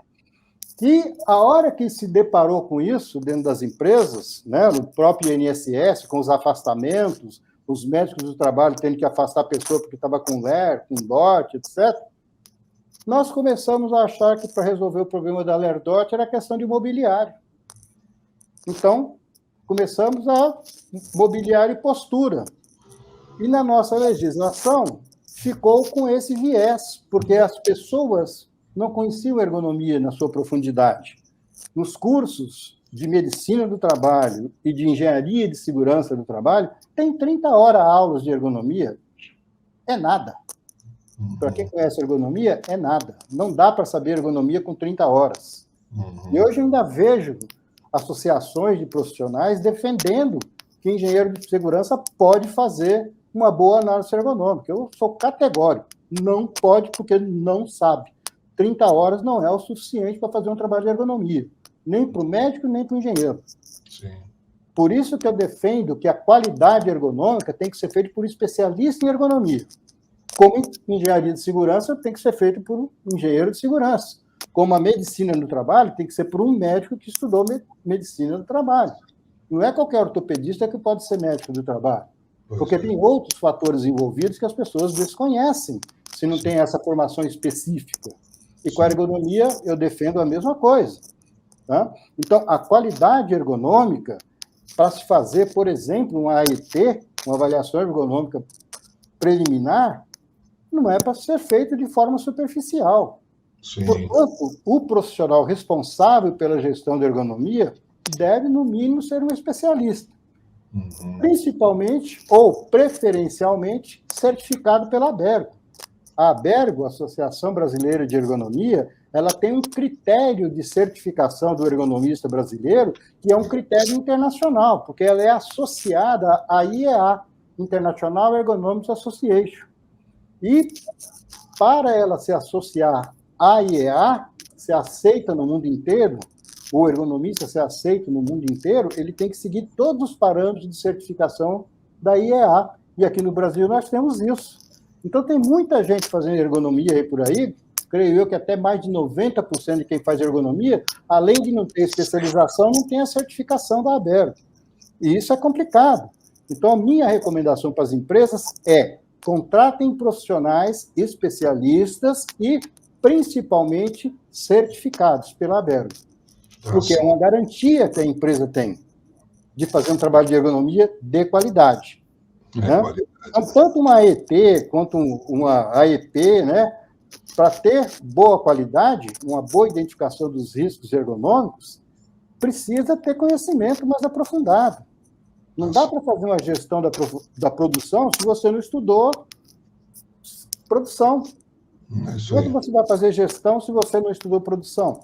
E a hora que se deparou com isso dentro das empresas, né, no próprio INSS, com os afastamentos, os médicos do trabalho tendo que afastar a pessoa porque estava com LER, com DOT, etc., nós começamos a achar que para resolver o problema da LER-DOT era questão de mobiliário. Então, começamos a mobiliário e postura. E na nossa legislação ficou com esse viés, porque as pessoas não conheciam ergonomia na sua profundidade. Nos cursos de medicina do trabalho e de engenharia de segurança do trabalho, tem 30 horas aulas de ergonomia. É nada. Para quem conhece ergonomia, é nada. Não dá para saber ergonomia com 30 horas. E hoje eu ainda vejo associações de profissionais defendendo que engenheiro de segurança pode fazer uma boa análise ergonômica. Eu sou categórico. Não pode porque não sabe. 30 horas não é o suficiente para fazer um trabalho de ergonomia, nem para o médico, nem para o engenheiro. Sim. Por isso que eu defendo que a qualidade ergonômica tem que ser feita por especialista em ergonomia. Como em engenharia de segurança, tem que ser feito por um engenheiro de segurança. Como a medicina no trabalho, tem que ser por um médico que estudou medicina do trabalho. Não é qualquer ortopedista que pode ser médico do trabalho. Porque tem outros fatores envolvidos que as pessoas desconhecem, se não tem essa formação específica. E com a ergonomia, eu defendo a mesma coisa. Tá? Então, a qualidade ergonômica, para se fazer, por exemplo, uma AET, uma avaliação ergonômica preliminar, não é para ser feito de forma superficial. Sim. Portanto, o profissional responsável pela gestão da ergonomia deve, no mínimo, ser um especialista. Principalmente, ou preferencialmente, certificado pela ABERGO. A ABERGO, Associação Brasileira de Ergonomia, ela tem um critério de certificação do ergonomista brasileiro, que é um critério internacional, porque ela é associada à IEA, International Ergonomics Association. E, para ela se associar à IEA, ser aceita no mundo inteiro, o ergonomista ser aceito no mundo inteiro, ele tem que seguir todos os parâmetros de certificação da IEA. E aqui no Brasil nós temos isso. Então, tem muita gente fazendo ergonomia aí por aí, creio eu que até mais de 90% de quem faz ergonomia, além de não ter especialização, não tem a certificação da ABERGO. E isso é complicado. Então, a minha recomendação para as empresas é contratem profissionais especialistas e, principalmente, certificados pela ABERGO. Porque é uma garantia que a empresa tem de fazer um trabalho de ergonomia de qualidade. Né? Então, tanto uma AET quanto uma AEP, né, para ter boa qualidade, uma boa identificação dos riscos ergonômicos, precisa ter conhecimento mais aprofundado. Não dá para fazer uma gestão da produção se você não estudou produção. Como é que você vai fazer gestão se você não estudou produção?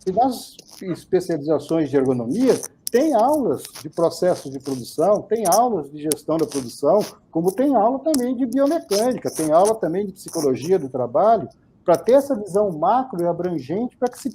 E nas especializações de ergonomia, tem aulas de processos de produção, tem aulas de gestão da produção, como tem aula também de biomecânica, tem aula também de psicologia do trabalho, para ter essa visão macro e abrangente, para que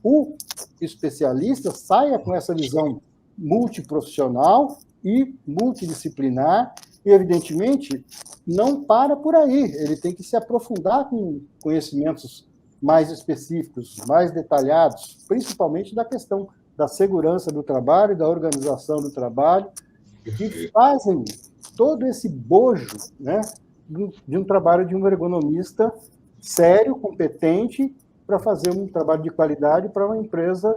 o especialista saia com essa visão multiprofissional e multidisciplinar, e, evidentemente, não para por aí. Ele tem que se aprofundar com conhecimentos mais específicos, mais detalhados, principalmente da questão da segurança do trabalho, da organização do trabalho, que fazem todo esse bojo, né, de um trabalho de um ergonomista sério, competente, para fazer um trabalho de qualidade para uma empresa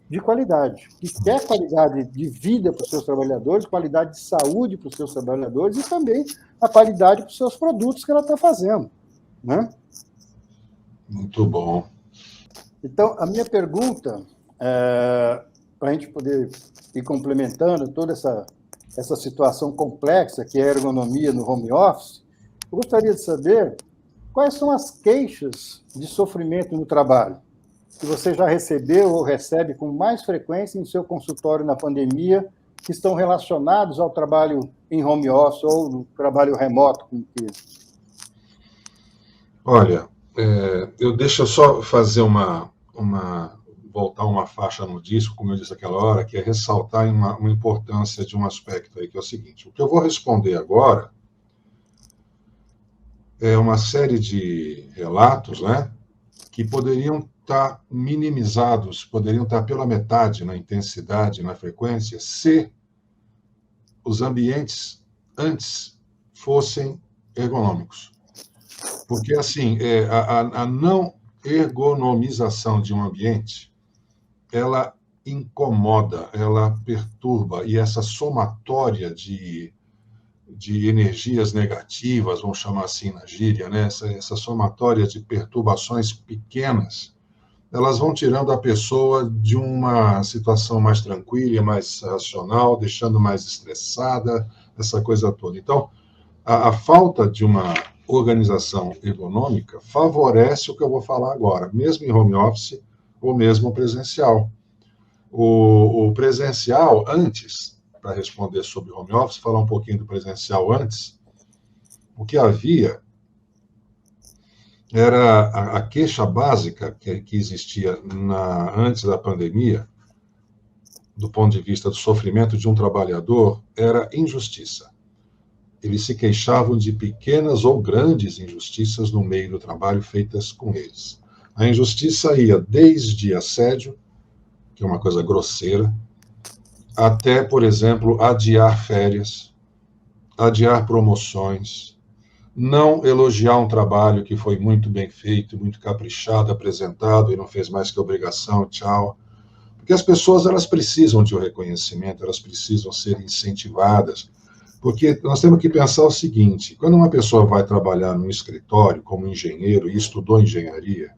de qualidade, que quer qualidade de vida para os seus trabalhadores, qualidade de saúde para os seus trabalhadores e também a qualidade para os seus produtos que ela está fazendo. Né? Muito bom. Então, a minha pergunta, para a gente poder ir complementando toda essa situação complexa que é a ergonomia no home office, eu gostaria de saber quais são as queixas de sofrimento no trabalho que você já recebeu ou recebe com mais frequência em seu consultório na pandemia, que estão relacionados ao trabalho em home office ou no trabalho remoto, como que... Olha, deixa eu só fazer voltar uma faixa no disco, como eu disse aquela hora, que é ressaltar uma importância de um aspecto aí, que é o seguinte: o que eu vou responder agora é uma série de relatos, né, que poderiam estar minimizados, poderiam estar pela metade na intensidade, na frequência, se os ambientes antes fossem ergonômicos. Porque, assim, a não ergonomização de um ambiente, ela incomoda, ela perturba, e essa somatória de energias negativas, vamos chamar assim na gíria, né? Essa somatória de perturbações pequenas, elas vão tirando a pessoa de uma situação mais tranquila, mais racional, deixando mais estressada, essa coisa toda. Então, a falta de uma organização ergonômica favorece o que eu vou falar agora, mesmo em home office ou mesmo presencial. O presencial, antes, para responder sobre home office, falar um pouquinho do presencial antes, o que havia era a queixa básica que existia antes da pandemia, do ponto de vista do sofrimento de um trabalhador, era injustiça. Eles se queixavam de pequenas ou grandes injustiças no meio do trabalho feitas com eles. A injustiça ia desde assédio, que é uma coisa grosseira, até, por exemplo, adiar férias, adiar promoções, não elogiar um trabalho que foi muito bem feito, muito caprichado, apresentado e não fez mais que obrigação, tchau. Porque as pessoas, elas precisam de um reconhecimento, elas precisam ser incentivadas. Porque nós temos que pensar o seguinte: quando uma pessoa vai trabalhar num escritório como engenheiro e estudou engenharia,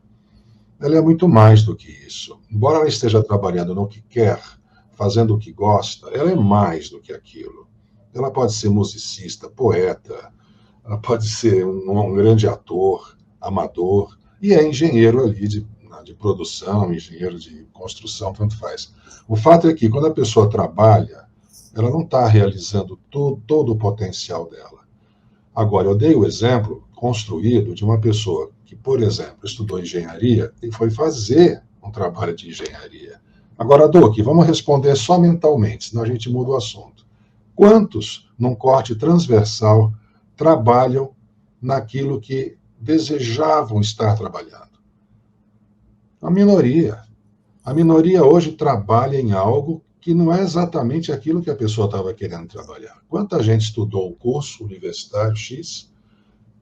ela é muito mais do que isso. Embora ela esteja trabalhando no que quer, fazendo o que gosta, ela é mais do que aquilo. Ela pode ser musicista, poeta, ela pode ser um grande ator, amador, e é engenheiro ali de produção, engenheiro de construção, tanto faz. O fato é que quando a pessoa trabalha, ela não está realizando todo o potencial dela. Agora, eu dei o exemplo construído de uma pessoa que, por exemplo, estudou engenharia e foi fazer um trabalho de engenharia. Agora, Duque, vamos responder só mentalmente, senão a gente muda o assunto. Quantos, num corte transversal, trabalham naquilo que desejavam estar trabalhando? A minoria. A minoria hoje trabalha em algo que não é exatamente aquilo que a pessoa estava querendo trabalhar. Quanta gente estudou o curso universitário X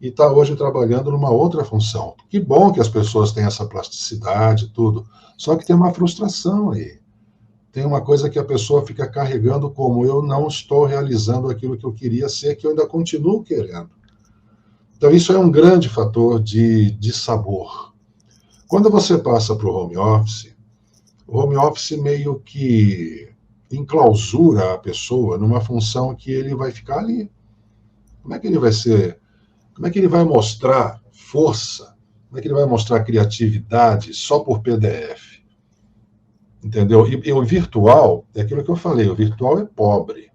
e está hoje trabalhando numa outra função? Que bom que as pessoas têm essa plasticidade, tudo. Só que tem uma frustração aí. Tem uma coisa que a pessoa fica carregando como: eu não estou realizando aquilo que eu queria ser, que eu ainda continuo querendo. Então, isso é um grande fator de sabor. Quando você passa para o home office meio que enclausura a pessoa numa função que ele vai ficar ali. Como é que ele vai ser? Como é que ele vai mostrar força? Como é que ele vai mostrar criatividade só por PDF? Entendeu? E o virtual, é aquilo que eu falei, o virtual é pobre.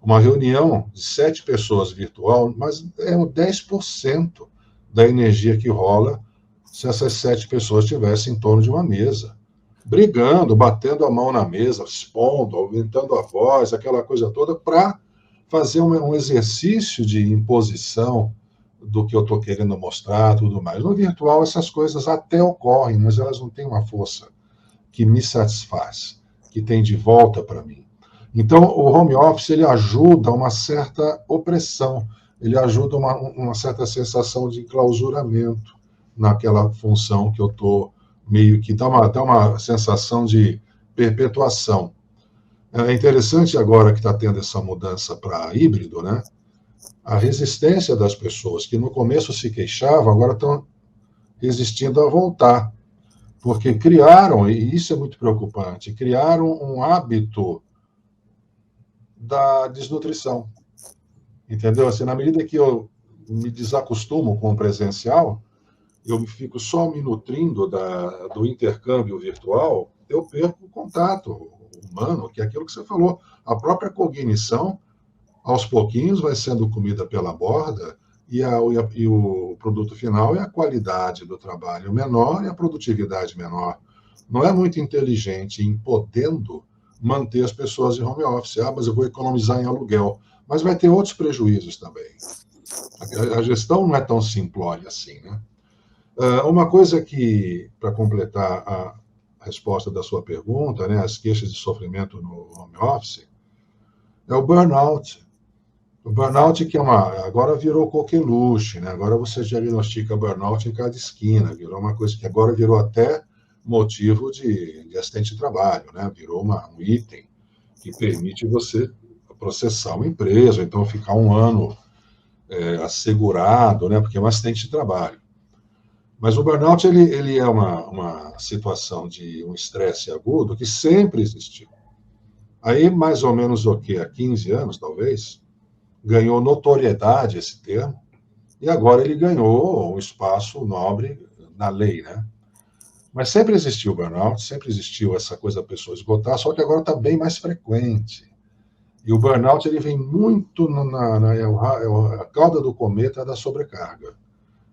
Uma reunião de 7 pessoas virtual, mas é o 10% da energia que rola se essas 7 pessoas estivessem em torno de uma mesa, brigando, batendo a mão na mesa, expondo, aumentando a voz, aquela coisa toda, para fazer um exercício de imposição do que eu estou querendo mostrar, tudo mais. No virtual, essas coisas até ocorrem, mas elas não têm uma força que me satisfaz, que tem de volta para mim. Então, o home office, ele ajuda uma certa opressão, ele ajuda uma certa sensação de enclausuramento naquela função que eu estou meio que... dá uma sensação de perpetuação. É interessante agora que está tendo essa mudança para híbrido, né? A resistência das pessoas que no começo se queixavam, agora estão resistindo a voltar. Porque criaram, e isso é muito preocupante, criaram um hábito da desnutrição. Entendeu? Assim, na medida que eu me desacostumo com o presencial, eu fico só me nutrindo do intercâmbio virtual, eu perco o contato humano, que é aquilo que você falou. A própria cognição, aos pouquinhos, vai sendo comida pela borda, e o produto final é a qualidade do trabalho menor e a produtividade menor. Não é muito inteligente, em podendo, manter as pessoas em home office. Ah, mas eu vou economizar em aluguel. Mas vai ter outros prejuízos também. A gestão não é tão simplória assim, né? Uma coisa que, para completar a resposta da sua pergunta, né, as queixas de sofrimento no home office, é o burnout. O burnout que agora virou coqueluche, né? Agora você diagnostica burnout em cada esquina, virou uma coisa que agora virou até motivo de acidente de trabalho, né? Virou um item que permite você processar uma empresa, então ficar um ano assegurado, né? Porque é um acidente de trabalho. Mas o burnout ele é uma situação de um estresse agudo que sempre existiu. Aí, mais ou menos o quê? Há 15 anos, talvez, ganhou notoriedade esse termo, e agora ele ganhou um espaço nobre na lei, né? Mas sempre existiu o burnout, sempre existiu essa coisa da pessoa esgotar, só que agora está bem mais frequente. E o burnout ele vem muito a cauda do cometa da sobrecarga,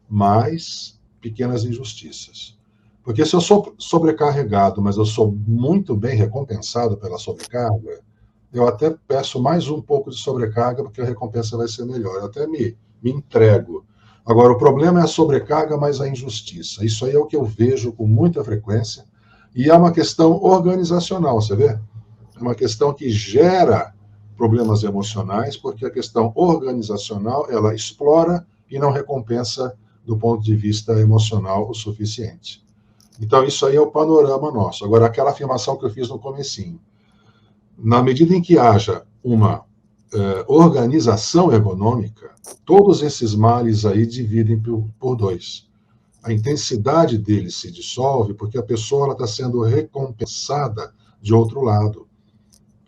mais pequenas injustiças. Porque se eu sou sobrecarregado, mas eu sou muito bem recompensado pela sobrecarga, eu até peço mais um pouco de sobrecarga, porque a recompensa vai ser melhor. Eu até me entrego. Agora, o problema é a sobrecarga, mais a injustiça. Isso aí é o que eu vejo com muita frequência, e é uma questão organizacional, você vê? É uma questão que gera problemas emocionais, porque a questão organizacional, ela explora e não recompensa do ponto de vista emocional o suficiente. Então, isso aí é o panorama nosso. Agora, aquela afirmação que eu fiz no comecinho. Na medida em que haja uma organização ergonômica, todos esses males aí dividem por dois. A intensidade deles se dissolve porque a pessoa está sendo recompensada de outro lado.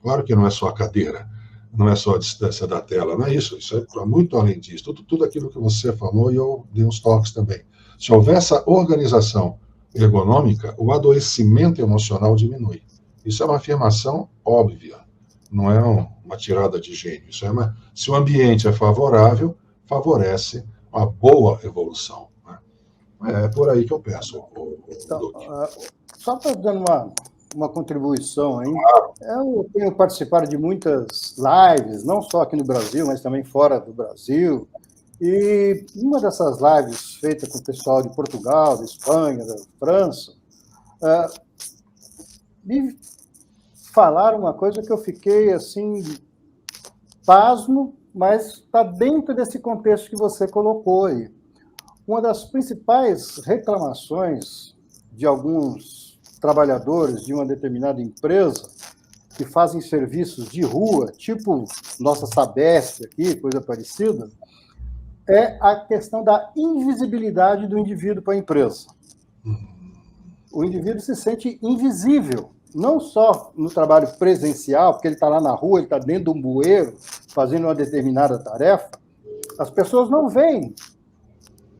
Claro que não é só a cadeira, não é só a distância da tela, não é isso. Isso é muito além disso. Tudo aquilo que você falou, e eu dei uns toques também. Se houver essa organização ergonômica, o adoecimento emocional diminui. Isso é uma afirmação óbvia, não é uma tirada de gênio. Se o ambiente é favorável, favorece uma boa evolução, né? É por aí que eu penso. Então, só para dando uma contribuição aí, eu tenho participado de muitas lives, não só aqui no Brasil, mas também fora do Brasil, e uma dessas lives feita com o pessoal de Portugal, da Espanha, da França, me falaram uma coisa que eu fiquei assim, pasmo, mas está dentro desse contexto que você colocou aí. Uma das principais reclamações de alguns trabalhadores de uma determinada empresa que fazem serviços de rua, tipo nossa Sabesp aqui, coisa parecida, é a questão da invisibilidade do indivíduo para a empresa. O indivíduo se sente invisível, não só no trabalho presencial, porque ele está lá na rua, ele está dentro de um bueiro, fazendo uma determinada tarefa, as pessoas não veem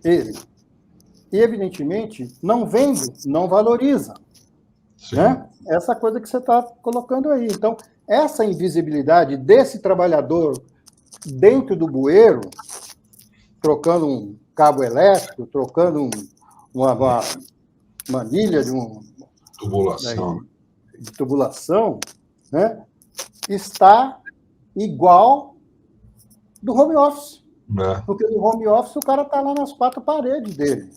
ele. E, evidentemente, não vendo, não valoriza. Né? Essa coisa que você está colocando aí. Então, essa invisibilidade desse trabalhador dentro do bueiro, trocando um cabo elétrico, trocando uma manilha de tubulação, né? Está igual do home office. Porque no home office o cara está lá nas quatro paredes dele.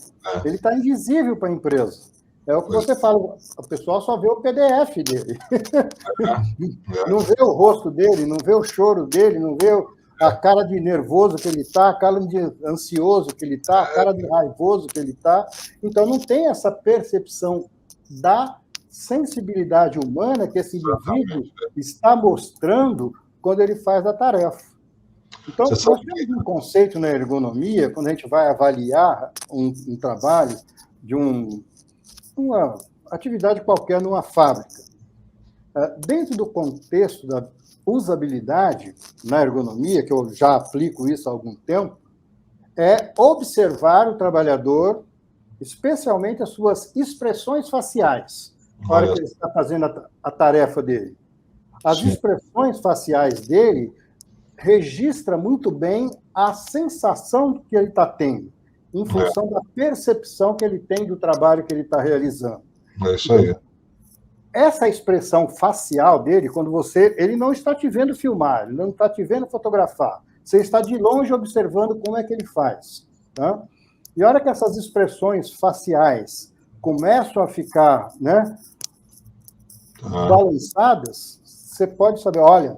Ele está invisível para a empresa. É o que você fala, o pessoal só vê o PDF dele. Não vê o rosto dele, não vê o choro dele, não vê a cara de nervoso que ele está, a cara de ansioso que ele está, a cara de raivoso que ele está. Então, não tem essa percepção da sensibilidade humana que esse indivíduo está mostrando quando ele faz a tarefa. Então, nós temos um conceito na ergonomia, quando a gente vai avaliar um trabalho de um uma atividade qualquer numa fábrica. Dentro do contexto da usabilidade na ergonomia, que eu já aplico isso há algum tempo, é observar o trabalhador, especialmente as suas expressões faciais, na hora que ele está fazendo a tarefa dele. As expressões faciais dele registram muito bem a sensação que ele está tendo, em função da percepção que ele tem do trabalho que ele está realizando. É isso aí. Essa expressão facial dele, quando ele não está te vendo filmar, ele não está te vendo fotografar, você está de longe observando como é que ele faz. Tá? E a hora que essas expressões faciais começam a ficar, né, balançadas, você pode saber, olha,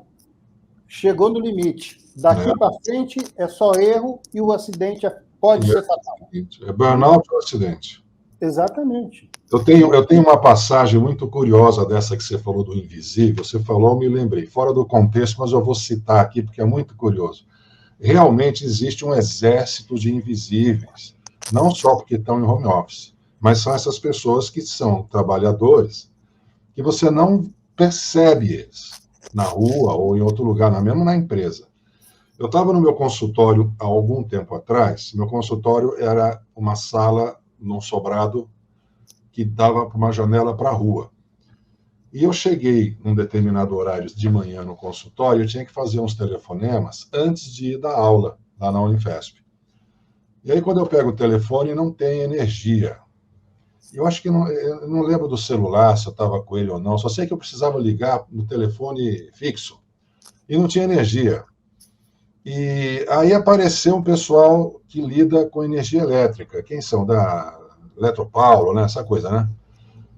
chegou no limite. Daqui para frente é só erro e o acidente pode ser fatal. É burnout ou acidente? Exatamente. Eu tenho uma passagem muito curiosa dessa que você falou do invisível. Você falou, eu me lembrei, fora do contexto, mas eu vou citar aqui porque é muito curioso. Realmente existe um exército de invisíveis, não só porque estão em home office, mas são essas pessoas que são trabalhadores, que você não percebe eles na rua ou em outro lugar, mesmo na empresa. Eu estava no meu consultório há algum tempo atrás. Meu consultório era uma sala num sobrado que dava para uma janela para a rua. E eu cheguei num determinado horário de manhã no consultório, eu tinha que fazer uns telefonemas antes de ir dar aula lá na Unifesp. E aí, quando eu pego o telefone, não tem energia. Eu acho que eu não lembro do celular, se eu estava com ele ou não, só sei que eu precisava ligar no telefone fixo. E não tinha energia. E aí apareceu um pessoal que lida com energia elétrica. Quem são? Da Eletropaulo, né? Essa coisa, né?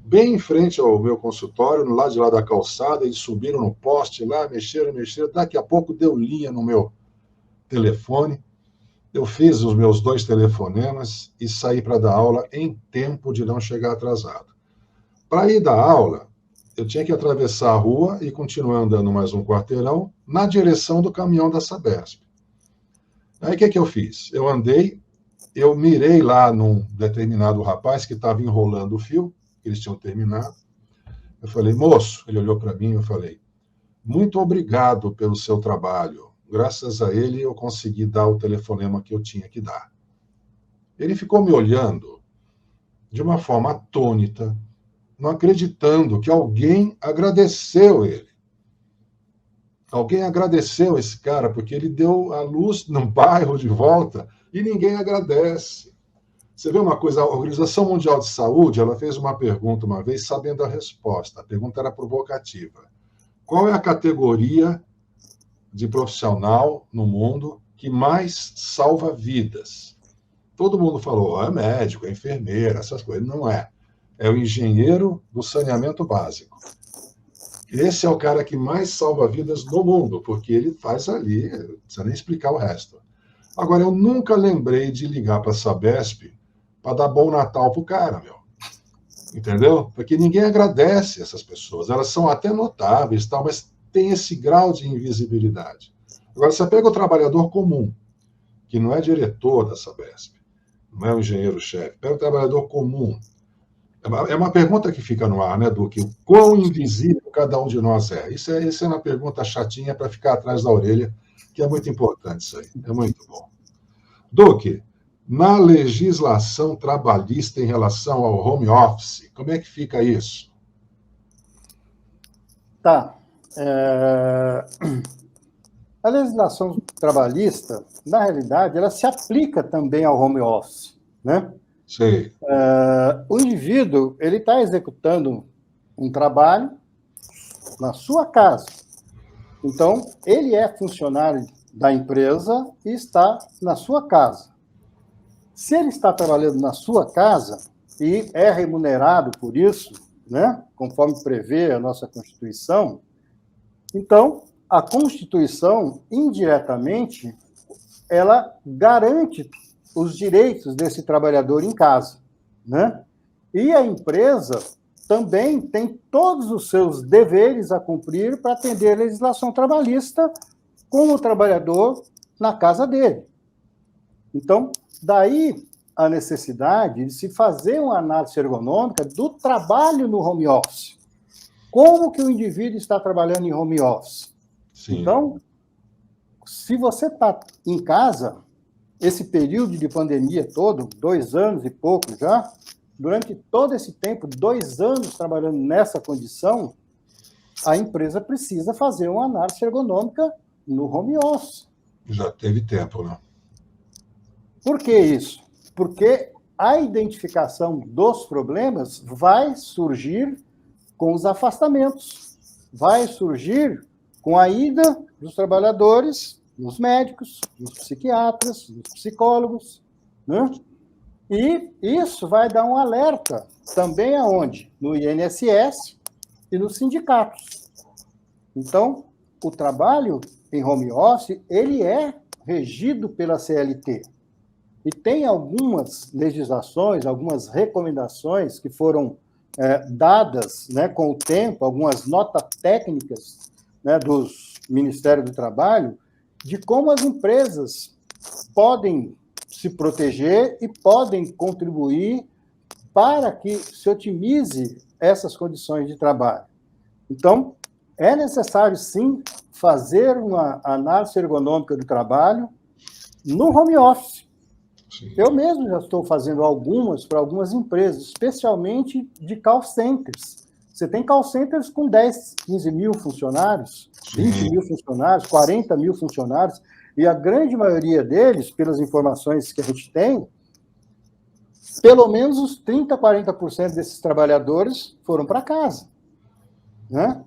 Bem em frente ao meu consultório, no lado de lá da calçada, eles subiram no poste lá, mexeram. Daqui a pouco deu linha no meu telefone. Eu fiz os meus 2 telefonemas e saí para dar aula em tempo de não chegar atrasado. Para ir dar aula, eu tinha que atravessar a rua e continuar andando mais um quarteirão na direção do caminhão da Sabesp. Aí o que eu fiz? Eu mirei lá num determinado rapaz que estava enrolando o fio, eles tinham terminado. Eu falei, moço, ele olhou para mim e eu falei, muito obrigado pelo seu trabalho. Graças a ele eu consegui dar o telefonema que eu tinha que dar. Ele ficou me olhando de uma forma atônita, não acreditando que alguém agradeceu ele. Alguém agradeceu esse cara, porque ele deu a luz no bairro de volta e ninguém agradece. Você vê uma coisa, a Organização Mundial de Saúde, ela fez uma pergunta uma vez, sabendo a resposta. A pergunta era provocativa. Qual é a categoria de profissional no mundo que mais salva vidas? Todo mundo falou, é médico, é enfermeira, essas coisas. Não é. É o engenheiro do saneamento básico. Esse é o cara que mais salva vidas no mundo, porque ele faz ali, não precisa nem explicar o resto. Agora, eu nunca lembrei de ligar para a Sabesp para dar bom Natal pro cara, meu. Entendeu? Porque ninguém agradece essas pessoas. Elas são até notáveis, tal, mas tem esse grau de invisibilidade. Agora, você pega o trabalhador comum, que não é diretor da Sabesp, não é o engenheiro-chefe, pega o trabalhador comum. É uma pergunta que fica no ar, né, Duque? O quão invisível cada um de nós é? Isso é uma pergunta chatinha para ficar atrás da orelha, que é muito importante isso aí. É muito bom. Duque, na legislação trabalhista em relação ao home office, como é que fica isso? Tá. A legislação trabalhista, na realidade, ela se aplica também ao home office, né? Sei. O indivíduo, ele está executando um trabalho na sua casa. Então, ele é funcionário da empresa e está na sua casa. Se ele está trabalhando na sua casa e é remunerado por isso, né, conforme prevê a nossa Constituição, então, a Constituição, indiretamente, ela garante os direitos desse trabalhador em casa, né? E a empresa também tem todos os seus deveres a cumprir para atender a legislação trabalhista com o trabalhador na casa dele. Então, daí a necessidade de se fazer uma análise ergonômica do trabalho no home office. Como que o indivíduo está trabalhando em home office? Sim. Então, se você está em casa, esse período de pandemia todo, 2 anos e pouco já, durante todo esse tempo, 2 anos trabalhando nessa condição, a empresa precisa fazer uma análise ergonômica no home office. Já teve tempo, né? Por que isso? Porque a identificação dos problemas vai surgir com os afastamentos, vai surgir com a ida dos trabalhadores, dos médicos, dos psiquiatras, dos psicólogos, né? E isso vai dar um alerta também aonde? No INSS e nos sindicatos. Então, o trabalho em home office, ele é regido pela CLT. E tem algumas legislações, algumas recomendações que foram dadas, né, com o tempo, algumas notas técnicas, né, dos Ministérios do Trabalho, de como as empresas podem se proteger e podem contribuir para que se otimize essas condições de trabalho. Então, é necessário, sim, fazer uma análise ergonômica do trabalho no home office. Sim. Eu mesmo já estou fazendo algumas para algumas empresas, especialmente de call centers. Você tem call centers com 10, 15 mil funcionários, 20 mil funcionários, 40 mil funcionários, e a grande maioria deles, pelas informações que a gente tem, pelo menos os 30%, 40% desses trabalhadores foram para casa, né?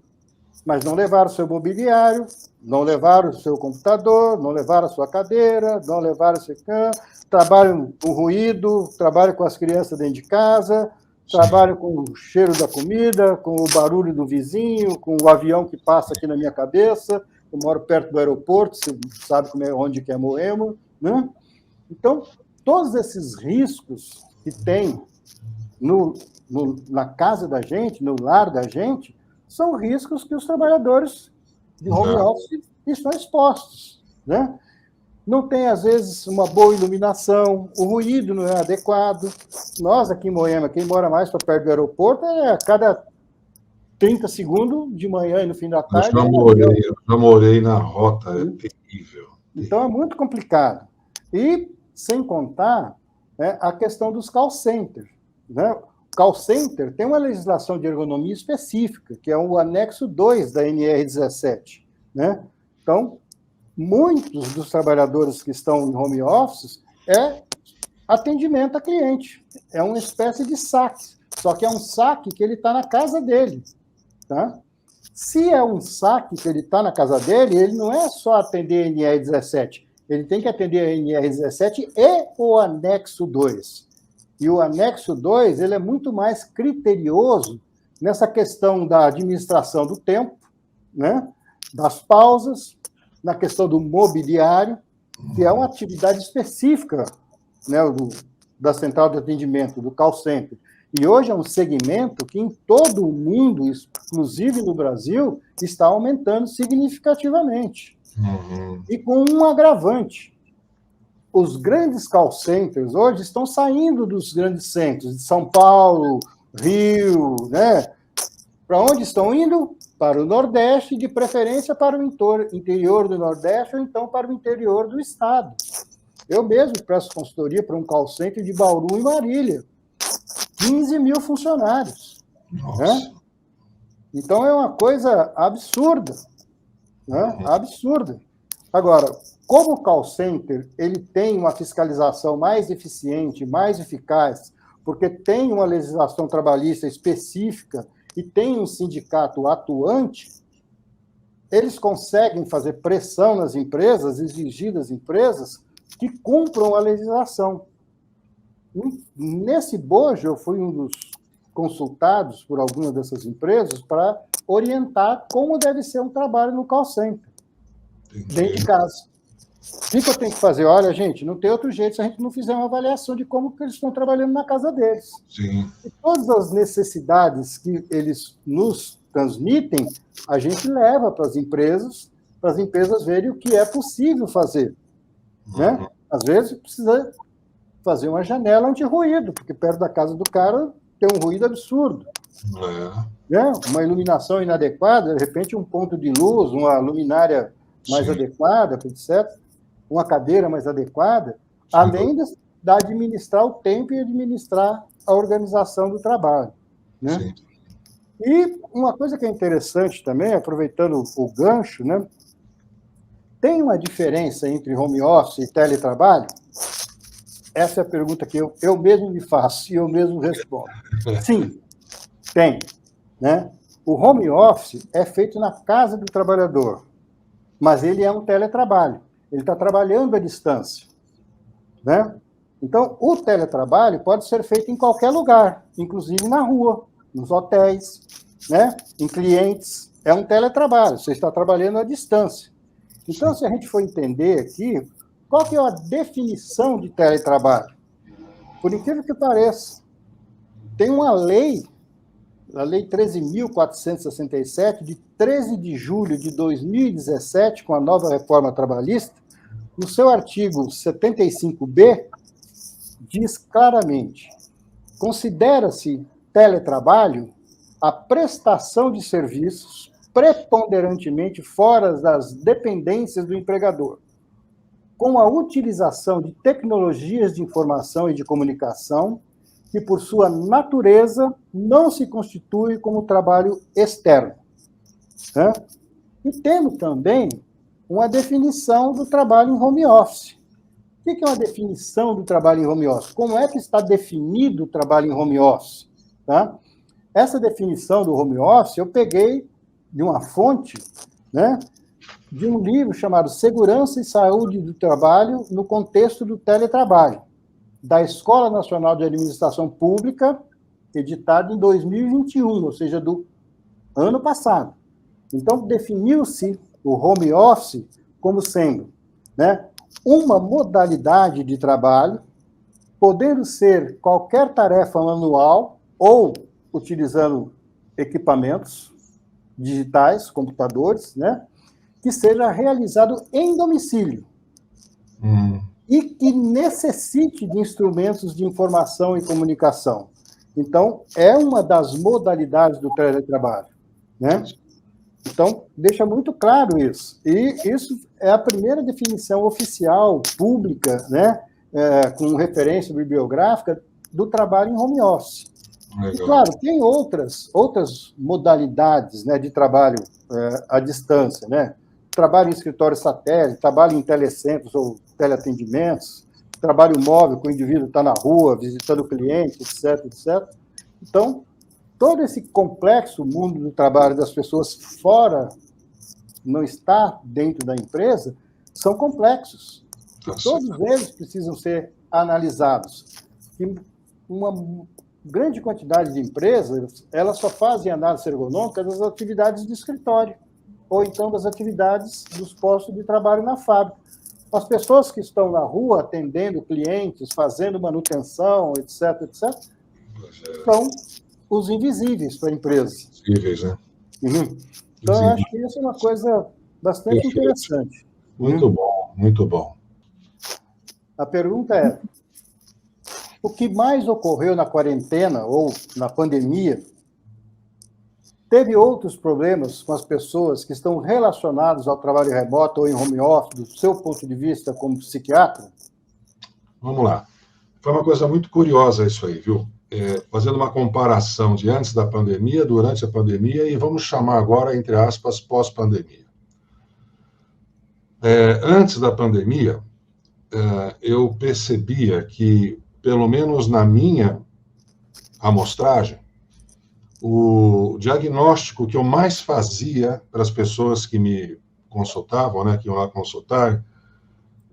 Mas não levaram o seu mobiliário, não levaram o seu computador, não levaram a sua cadeira, não levaram o seu canto, trabalham com ruído, trabalham com as crianças dentro de casa, trabalham com o cheiro da comida, com o barulho do vizinho, com o avião que passa aqui na minha cabeça. Eu moro perto do aeroporto, você sabe onde que é Moema, né? Então, todos esses riscos que tem na casa da gente, no lar da gente, são riscos que os trabalhadores de home office estão expostos, né? Não tem, às vezes, uma boa iluminação, o ruído não é adequado. Nós, aqui em Moema, quem mora mais para perto do aeroporto, a cada 30 segundos, de manhã e no fim da tarde... Eu já morei na rota, é terrível. Então, é muito complicado. E, sem contar, né, a questão dos call centers, né? O call center tem uma legislação de ergonomia específica, que é o anexo 2 da NR17, né? Então, muitos dos trabalhadores que estão em home office é atendimento a cliente. É uma espécie de saque, só que é um saque que ele está na casa dele, tá? Se é um saque que ele está na casa dele, ele não é só atender a NR17, ele tem que atender a NR17 e o anexo 2. E o anexo 2 ele é muito mais criterioso nessa questão da administração do tempo, né? Das pausas, na questão do mobiliário, que é uma atividade específica, né, da central de atendimento, do call center. E hoje é um segmento que em todo o mundo, inclusive no Brasil, está aumentando significativamente. Uhum. E com um agravante. Os grandes call centers hoje estão saindo dos grandes centros, de São Paulo, Rio, né? Para onde estão indo? Para o Nordeste, de preferência para o interior do Nordeste ou então para o interior do Estado. Eu mesmo presto consultoria para um call center de Bauru e Marília. 15 mil funcionários. Né? Então, é uma coisa absurda. Né? Absurda. Agora, como o call center ele tem uma fiscalização mais eficiente, mais eficaz, porque tem uma legislação trabalhista específica e tem um sindicato atuante, eles conseguem fazer pressão nas empresas, exigir das empresas que cumpram a legislação. Nesse bojo, eu fui um dos consultados por algumas dessas empresas para orientar como deve ser um trabalho no call center, dentro de casa. O que eu tenho que fazer? Olha, gente, não tem outro jeito se a gente não fizer uma avaliação de como que eles estão trabalhando na casa deles. Sim. E todas as necessidades que eles nos transmitem, a gente leva para as empresas verem o que é possível fazer. Né? Às vezes, precisa fazer uma janela anti-ruído, porque perto da casa do cara tem um ruído absurdo. Né? Uma iluminação inadequada, de repente um ponto de luz, uma luminária mais adequada, etc., uma cadeira mais adequada, além de administrar o tempo e administrar a organização do trabalho. Né? Sim. E uma coisa que é interessante também, aproveitando o gancho, né? Tem uma diferença entre home office e teletrabalho? Essa é a pergunta que eu mesmo me faço e eu mesmo respondo. Sim, tem. Né? O home office é feito na casa do trabalhador, mas ele é um teletrabalho. Ele está trabalhando à distância. Né? Então, o teletrabalho pode ser feito em qualquer lugar, inclusive na rua, nos hotéis, né? Em clientes. É um teletrabalho, você está trabalhando à distância. Então, se a gente for entender aqui, qual que é a definição de teletrabalho? Por incrível que pareça, tem uma lei, a Lei 13.467, de 13 de julho de 2017, com a nova reforma trabalhista, no seu artigo 75b, diz claramente: considera-se teletrabalho a prestação de serviços preponderantemente fora das dependências do empregador, com a utilização de tecnologias de informação e de comunicação que, por sua natureza, não se constitui como trabalho externo. Né? E temos também uma definição do trabalho em home office. O que é uma definição do trabalho em home office? Como é que está definido o trabalho em home office? Tá? Essa definição do home office eu peguei de uma fonte, né, de um livro chamado Segurança e Saúde do Trabalho no Contexto do Teletrabalho, da Escola Nacional de Administração Pública, editado em 2021, ou seja, do ano passado. Então, definiu-se o home office como sendo, né, uma modalidade de trabalho, podendo ser qualquer tarefa manual ou utilizando equipamentos digitais, computadores, né, que seja realizado em domicílio e que necessite de instrumentos de informação e comunicação. Então, é uma das modalidades do teletrabalho, né? Então, deixa muito claro isso. E isso é a primeira definição oficial, pública, né, com referência bibliográfica, do trabalho em home office. Legal. E, claro, tem outras modalidades, né, de trabalho à distância, né? Trabalho em escritório satélite, trabalho em telecentros ou teleatendimentos, trabalho móvel, que o indivíduo está na rua, visitando o cliente, etc, etc. Então, todo esse complexo mundo do trabalho das pessoas fora, não está dentro da empresa, são complexos. Todos eles precisam ser analisados. E uma grande quantidade de empresas, elas só fazem análise ergonômica das atividades de escritório, ou então das atividades dos postos de trabalho na fábrica. As pessoas que estão na rua atendendo clientes, fazendo manutenção, etc, etc, são os invisíveis para a empresa. Invisíveis, né? Uhum. Então, eu acho que isso é uma coisa bastante interessante. Muito bom, muito bom. A pergunta é: o que mais ocorreu na quarentena ou na pandemia? Teve outros problemas com as pessoas que estão relacionados ao trabalho remoto ou em home office, do seu ponto de vista como psiquiatra? Vamos lá. Foi uma coisa muito curiosa isso aí, viu? Fazendo uma comparação de antes da pandemia, durante a pandemia, e vamos chamar agora, entre aspas, pós-pandemia. Antes da pandemia, eu percebia que, pelo menos na minha amostragem, o diagnóstico que eu mais fazia para as pessoas que me consultavam, né, que iam lá consultar,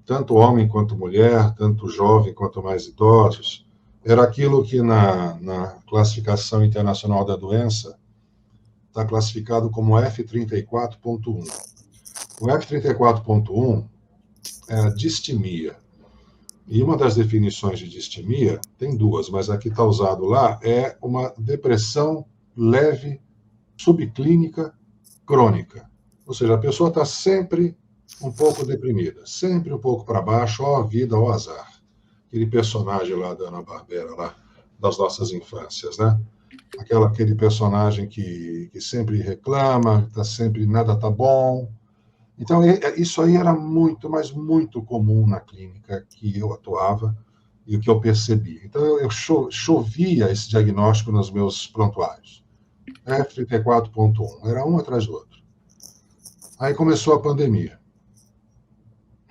tanto homem quanto mulher, tanto jovem quanto mais idosos, era aquilo que na classificação internacional da doença está classificado como F34.1. O F34.1 é a distimia. E uma das definições de distimia, tem duas, mas a que está usado lá é uma depressão leve, subclínica, crônica. Ou seja, a pessoa está sempre um pouco deprimida, sempre um pouco para baixo, ó a vida, ó azar. aquele personagem lá da Hanna-Barbera, lá, das nossas infâncias, né? Aquele personagem que sempre reclama, tá sempre, nada tá bom. Então, isso aí era muito, mas muito comum na clínica que eu atuava e o que eu percebi. Então, eu chovia esse diagnóstico nos meus prontuários. F34.1, era um atrás do outro. Aí começou a pandemia.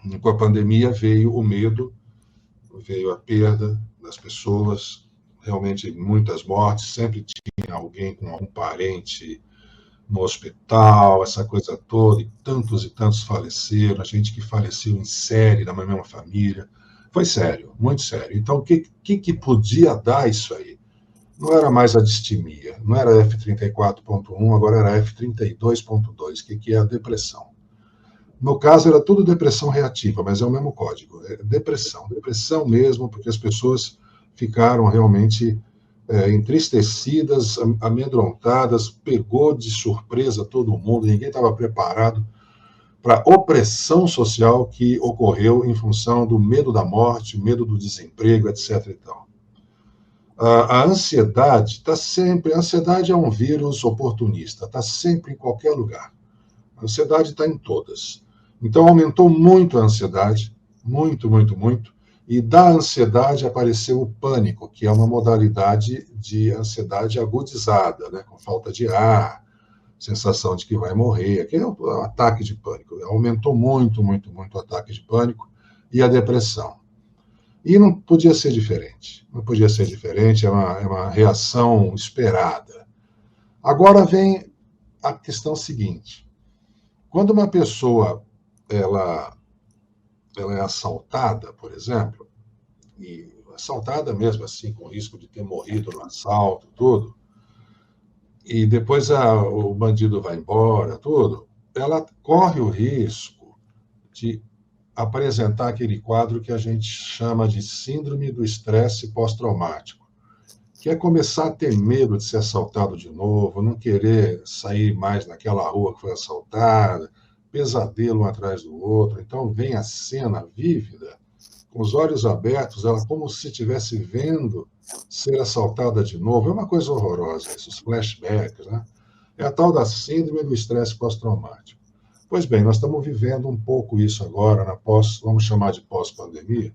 E com a pandemia veio o medo, veio a perda das pessoas, realmente muitas mortes, sempre tinha alguém com algum parente no hospital, essa coisa toda, e tantos faleceram, a gente que faleceu em série, da mesma família. Foi sério, muito sério. Então, o que podia dar isso aí? Não era mais a distimia, não era F34.1, agora era F32.2, que é a depressão. No caso, era tudo depressão reativa, mas é o mesmo código. É depressão mesmo, porque as pessoas ficaram realmente entristecidas, amedrontadas, pegou de surpresa todo mundo, ninguém estava preparado para a opressão social que ocorreu em função do medo da morte, medo do desemprego, etc. E tal. A ansiedade está sempre... A ansiedade é um vírus oportunista, está sempre em qualquer lugar. A ansiedade está em todas. Então, aumentou muito a ansiedade, muito, e da ansiedade apareceu o pânico, que é uma modalidade de ansiedade agudizada, né, com falta de ar, sensação de que vai morrer, aquele é o ataque de pânico. Aumentou muito o ataque de pânico e a depressão. E não podia ser diferente, é uma reação esperada. Agora vem a questão seguinte: quando uma pessoa ela é assaltada, por exemplo, e assaltada mesmo assim, com risco de ter morrido no assalto, tudo, e depois o bandido vai embora, tudo, ela corre o risco de apresentar aquele quadro que a gente chama de síndrome do estresse pós-traumático, que é começar a ter medo de ser assaltado de novo, não querer sair mais naquela rua que foi assaltada, pesadelo um atrás do outro. Então vem a cena vívida, com os olhos abertos, ela como se estivesse vendo ser assaltada de novo. É uma coisa horrorosa, esses flashbacks, né? É a tal da síndrome do estresse pós-traumático. Pois bem, nós estamos vivendo um pouco isso agora, vamos chamar de pós-pandemia,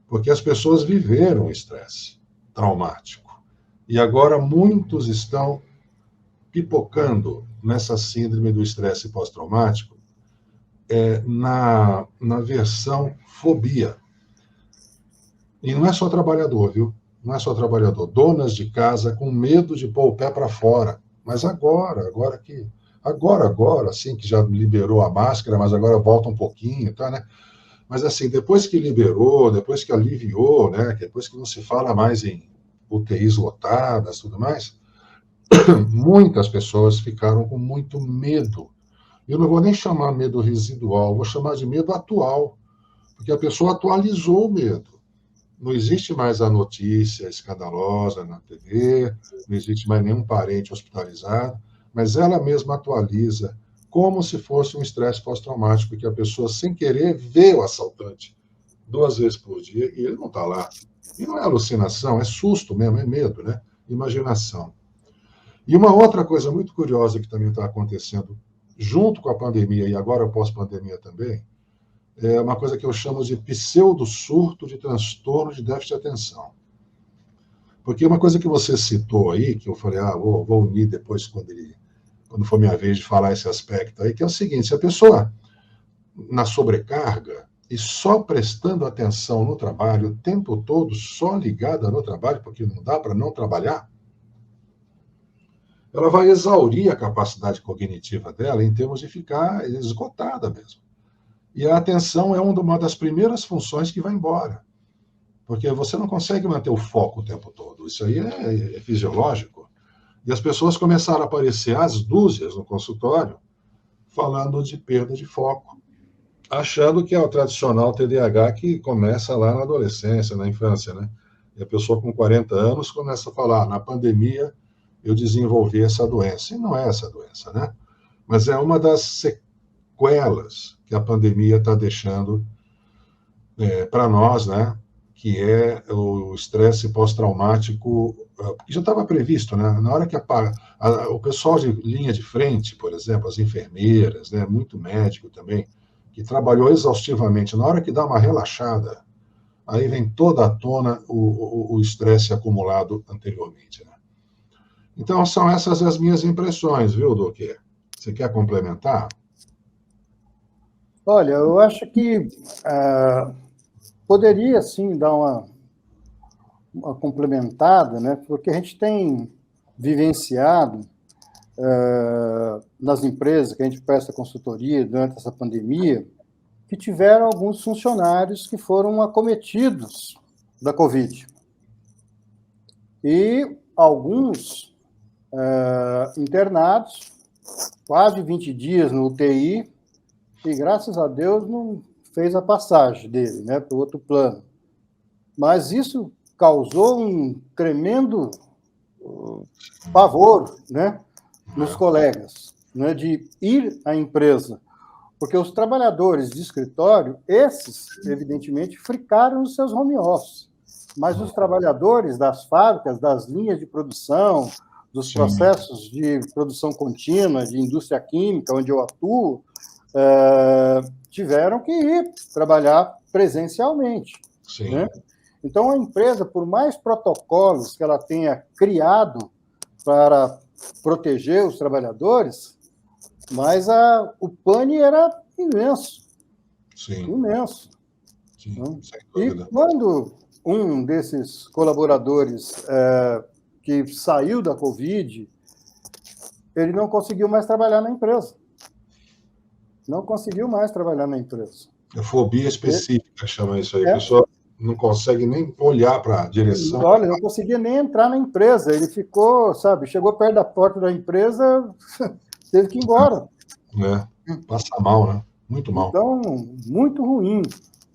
porque as pessoas viveram o estresse traumático. E agora muitos estão pipocando nessa síndrome do estresse pós-traumático, na versão fobia. E não é só trabalhador, viu? Não é só trabalhador. Donas de casa com medo de pôr o pé para fora. Mas agora, assim que já liberou a máscara, mas agora volta um pouquinho, tá, né? Mas assim, depois que liberou, depois que aliviou, né? Depois que não se fala mais em UTIs lotadas, tudo mais, muitas pessoas ficaram com muito medo. Eu não vou nem chamar medo residual, vou chamar de medo atual, porque a pessoa atualizou o medo. Não existe mais a notícia escandalosa na TV, não existe mais nenhum parente hospitalizado, mas ela mesma atualiza como se fosse um estresse pós-traumático, que a pessoa, sem querer, vê o assaltante 2 vezes por dia e ele não está lá. E não é alucinação, é susto mesmo, é medo, né? Imaginação. E uma outra coisa muito curiosa que também está acontecendo junto com a pandemia e agora pós-pandemia também, é uma coisa que eu chamo de pseudo-surto de transtorno de déficit de atenção. Porque uma coisa que você citou aí, que eu falei, vou unir depois quando for minha vez de falar esse aspecto aí, que é o seguinte: se a pessoa, na sobrecarga, e só prestando atenção no trabalho, o tempo todo só ligada no trabalho, porque não dá para não trabalhar, ela vai exaurir a capacidade cognitiva dela em termos de ficar esgotada mesmo. E a atenção é uma das primeiras funções que vai embora. Porque você não consegue manter o foco o tempo todo. Isso aí é fisiológico. E as pessoas começaram a aparecer às dúzias no consultório, falando de perda de foco, achando que é o tradicional TDAH que começa lá na adolescência, na infância, né? E a pessoa com 40 anos começa a falar, na pandemia eu desenvolvi essa doença. E não é essa doença, né? Mas é uma das sequelas que a pandemia está deixando para nós, né? que é o estresse pós-traumático, que já estava previsto, né? Na hora que o pessoal de linha de frente, por exemplo, as enfermeiras, né, muito médico também, que trabalhou exaustivamente, na hora que dá uma relaxada, aí vem toda à tona o estresse acumulado anteriormente, né? Então, são essas as minhas impressões, viu, Duque? Você quer complementar? Olha, eu acho que poderia, sim, dar uma complementada, né? Porque a gente tem vivenciado nas empresas que a gente presta consultoria durante essa pandemia, que tiveram alguns funcionários que foram acometidos da Covid. E alguns internados, quase 20 dias no UTI, e graças a Deus não fez a passagem dele, né, para o outro plano. Mas isso causou um tremendo pavor, né, nos colegas, né, de ir à empresa. Porque os trabalhadores de escritório, esses, evidentemente, ficaram nos seus home office. Mas os trabalhadores das fábricas, das linhas de produção, dos processos de produção contínua, de indústria química, onde eu atuo, tiveram que ir trabalhar presencialmente. Sim. Né? Então, a empresa, por mais protocolos que ela tenha criado para proteger os trabalhadores, mas o pane era imenso. Sim. Imenso. Sim, sem E dúvida. quando um desses colaboradores que saiu da Covid, ele não conseguiu mais trabalhar na empresa. Não conseguiu mais trabalhar na empresa. É fobia específica, chama isso aí. A pessoa não consegue nem olhar para a direção. Olha, não conseguia nem entrar na empresa. Ele ficou, sabe, chegou perto da porta da empresa, teve que ir embora. Né? Passa mal, né? Muito mal. Então, muito ruim,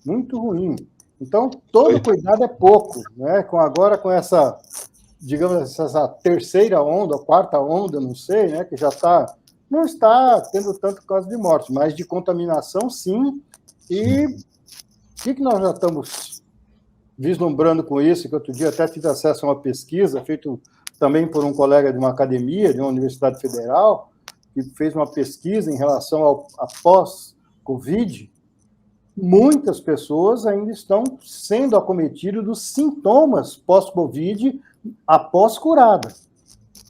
muito ruim. Então, todo cuidado é pouco, né? Agora, com essa, digamos, essa terceira onda, quarta onda, não sei, né? Que já não está tendo tanto caso de morte, mas de contaminação, sim. E o que nós já estamos vislumbrando com isso? Que outro dia até tive acesso a uma pesquisa, feita também por um colega de uma academia, de uma universidade federal, que fez uma pesquisa em relação a pós-Covid. Muitas pessoas ainda estão sendo acometidas dos sintomas pós-Covid após curada.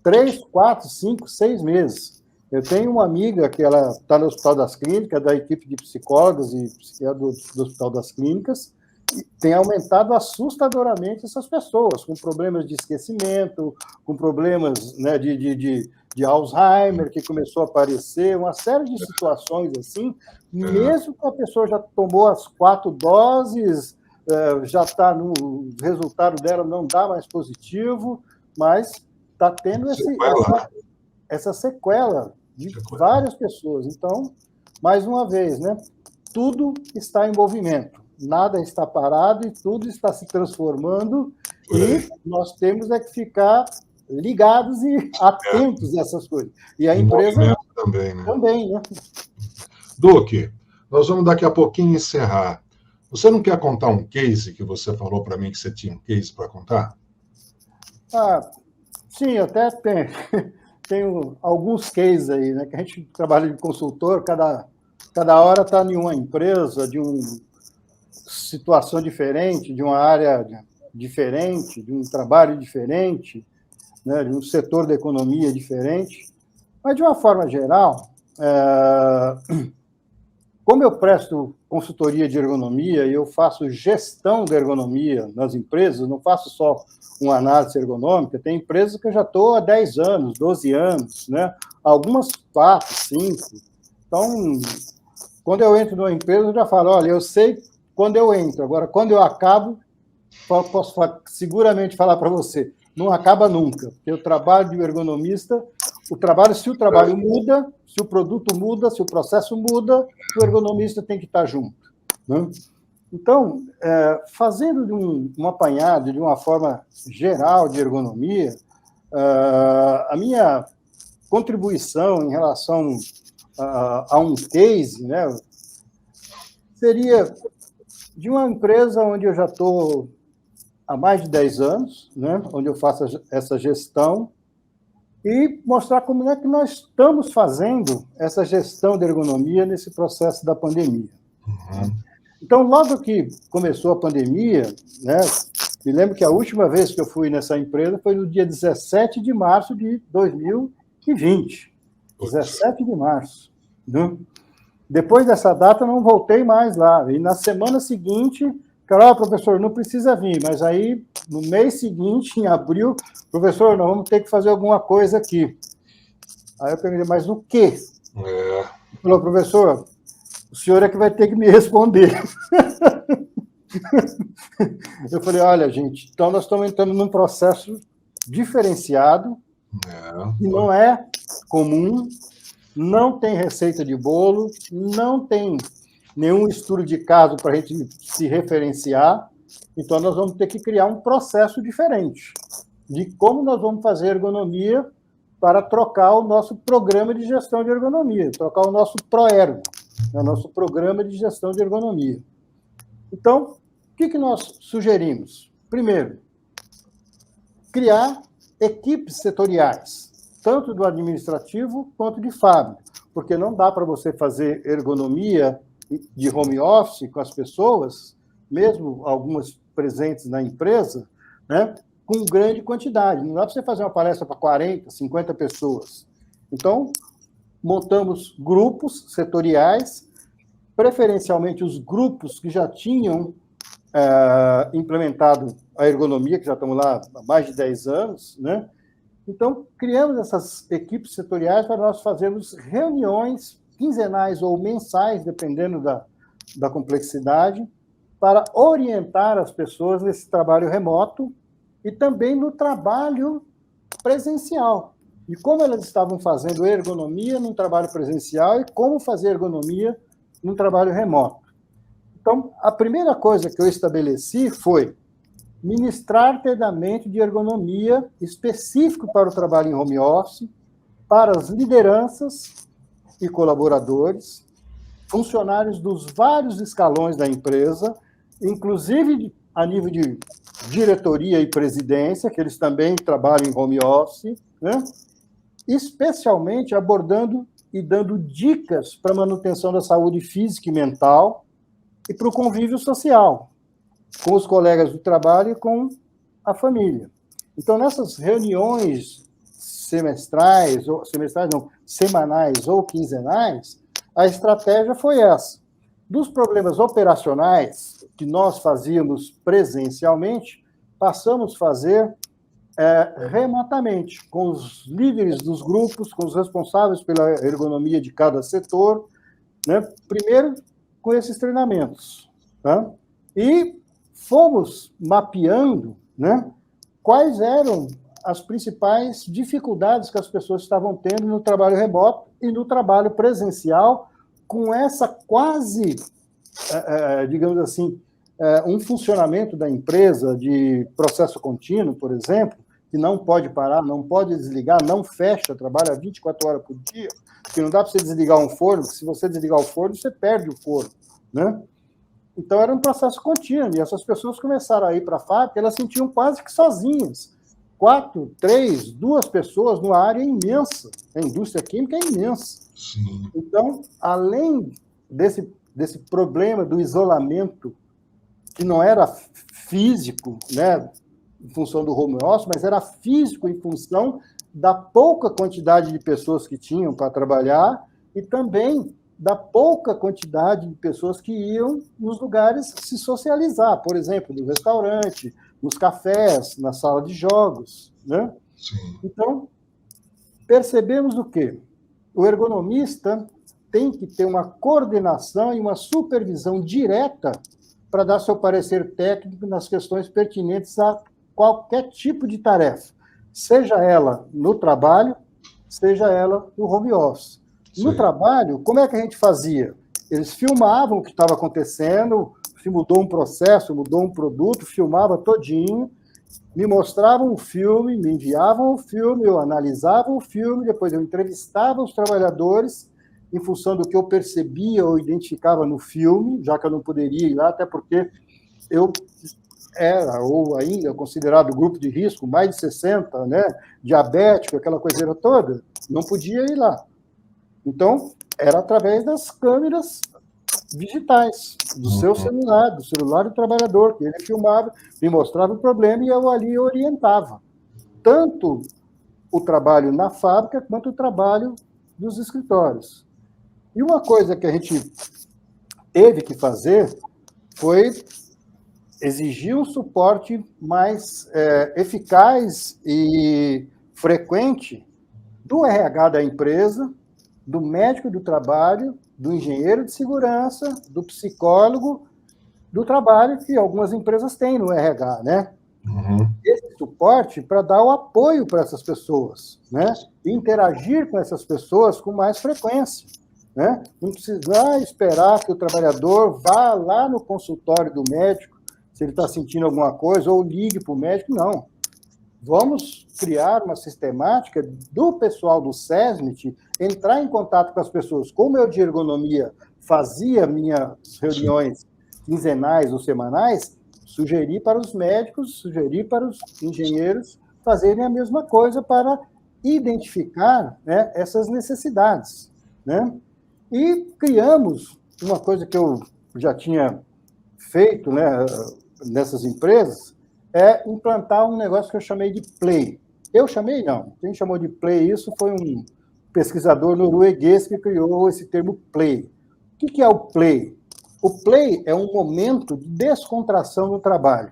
3, 4, 5, 6 meses. Eu tenho uma amiga que ela está no Hospital das Clínicas, da equipe de psicólogas e psiquiatras do Hospital das Clínicas, e tem aumentado assustadoramente essas pessoas, com problemas de esquecimento, com problemas, né, de Alzheimer, que começou a aparecer, uma série de situações assim, mesmo que a pessoa já tomou as 4 doses, já está o resultado dela não dá mais positivo, mas está tendo essa sequela de várias pessoas. Então, mais uma vez, né, tudo está em movimento, nada está parado e tudo está se transformando, e nós temos que ficar ligados e atentos a essas coisas. E a empresa também, né? Duque, nós vamos daqui a pouquinho encerrar. Você não quer contar um case que você falou para mim que você tinha um case para contar? Sim, até tenho alguns cases aí, né? Que a gente trabalha de consultor, cada hora está em uma empresa, de uma situação diferente, de uma área diferente, de um trabalho diferente, né, de um setor da economia diferente. Mas, de uma forma geral, como eu presto consultoria de ergonomia e eu faço gestão da ergonomia nas empresas, não faço só uma análise ergonômica, tem empresas que eu já estou há 10 anos, 12 anos, né? Algumas 4, 5. Então, quando eu entro numa empresa, eu já falo, olha, eu sei quando eu entro, agora, quando eu acabo, posso seguramente falar para você, não acaba nunca, porque o trabalho de ergonomista, se o trabalho muda, se o produto muda, se o processo muda, o ergonomista tem que estar junto. Né? Então, fazendo um apanhado de uma forma geral de ergonomia, a minha contribuição em relação a um case, né, seria de uma empresa onde eu já estou há mais de 10 anos, né, onde eu faço essa gestão, e mostrar como é que nós estamos fazendo essa gestão de ergonomia nesse processo da pandemia. Então, logo que começou a pandemia, né, me lembro que a última vez que eu fui nessa empresa foi no dia 17 de março de 2020. 17 de março. Né? Depois dessa data, não voltei mais lá. E na semana seguinte, claro, professor, não precisa vir. Mas aí, no mês seguinte, em abril, professor, nós vamos ter que fazer alguma coisa aqui. Aí eu perguntei, mas o quê? Ele falou, professor, o senhor é que vai ter que me responder. Eu falei, olha, gente, então nós estamos entrando num processo diferenciado, que não é comum, não tem receita de bolo, não tem nenhum estudo de caso para a gente se referenciar, então nós vamos ter que criar um processo diferente de como nós vamos fazer ergonomia para trocar o nosso programa de gestão de ergonomia, trocar o nosso ProErgo, o nosso programa de gestão de ergonomia. Então, o que nós sugerimos? Primeiro, criar equipes setoriais, tanto do administrativo quanto de fábrica, porque não dá para você fazer ergonomia de home office com as pessoas, mesmo algumas presentes na empresa, né, com grande quantidade. Não dá para você fazer uma palestra para 40, 50 pessoas. Então, montamos grupos setoriais, preferencialmente os grupos que já tinham implementado a ergonomia, que já estamos lá há mais de 10 anos, né? Então, criamos essas equipes setoriais para nós fazermos reuniões quinzenais ou mensais, dependendo da complexidade, para orientar as pessoas nesse trabalho remoto e também no trabalho presencial. E como elas estavam fazendo ergonomia num trabalho presencial e como fazer ergonomia num trabalho remoto. Então, a primeira coisa que eu estabeleci foi ministrar treinamento de ergonomia específico para o trabalho em home office, para as lideranças e colaboradores, funcionários dos vários escalões da empresa, inclusive a nível de diretoria e presidência, que eles também trabalham em home office, né? Especialmente abordando e dando dicas para a manutenção da saúde física e mental e para o convívio social, com os colegas do trabalho e com a família. Então, nessas reuniões semanais ou quinzenais, a estratégia foi essa. Dos problemas operacionais que nós fazíamos presencialmente, passamos a fazer remotamente, com os líderes dos grupos, com os responsáveis pela ergonomia de cada setor, né? Primeiro, com esses treinamentos. Tá? E fomos mapeando, né, quais eram as principais dificuldades que as pessoas estavam tendo no trabalho remoto e no trabalho presencial, com essa quase, digamos assim, um funcionamento da empresa de processo contínuo, por exemplo, que não pode parar, não pode desligar, não fecha, trabalha 24 horas por dia, porque não dá para você desligar um forno, porque se você desligar o forno, você perde o forno, né? Então, era um processo contínuo, e essas pessoas começaram a ir para a fábrica, elas sentiam quase que sozinhas. 4, 3, 2 pessoas numa área imensa. A indústria química é imensa. Sim. Então, além desse problema do isolamento, que não era físico, né, em função do home office, mas era físico em função da pouca quantidade de pessoas que tinham para trabalhar e também da pouca quantidade de pessoas que iam nos lugares se socializar, por exemplo, no restaurante, nos cafés, na sala de jogos, né? Sim. Então, percebemos o quê? O ergonomista tem que ter uma coordenação e uma supervisão direta para dar seu parecer técnico nas questões pertinentes a qualquer tipo de tarefa, seja ela no trabalho, seja ela no home office. No trabalho, como é que a gente fazia? Eles filmavam o que estava acontecendo, se mudou um processo, mudou um produto, filmava todinho, me mostravam o filme, me enviavam o filme, eu analisava o filme, depois eu entrevistava os trabalhadores em função do que eu percebia ou identificava no filme, já que eu não poderia ir lá, até porque eu era, ou ainda, considerado grupo de risco, mais de 60, né, diabético, aquela coiseira toda, não podia ir lá. Então, era através das câmeras digitais, do seu celular, do celular do trabalhador, que ele filmava, me mostrava o problema e eu ali orientava. Tanto o trabalho na fábrica quanto o trabalho dos escritórios. E uma coisa que a gente teve que fazer foi exigir um suporte mais eficaz e frequente do RH da empresa, do médico do trabalho, do engenheiro de segurança, do psicólogo do trabalho, que algumas empresas têm no RH, né? Uhum. Esse suporte para dar o apoio para essas pessoas, né? E interagir com essas pessoas com mais frequência, né? Não precisar esperar que o trabalhador vá lá no consultório do médico, se ele está sentindo alguma coisa, ou ligue para o médico, não. Vamos criar uma sistemática do pessoal do SESMIT entrar em contato com as pessoas. Como eu de ergonomia fazia minhas reuniões quinzenais ou semanais, sugerir para os médicos, sugerir para os engenheiros fazerem a mesma coisa para identificar, né, essas necessidades, né? E criamos uma coisa que eu já tinha feito, né, nessas empresas, é implantar um negócio que eu chamei de Play. Eu chamei, não. Quem chamou de Play isso foi um pesquisador norueguês que criou esse termo Play. O que é o Play? O Play é um momento de descontração no trabalho,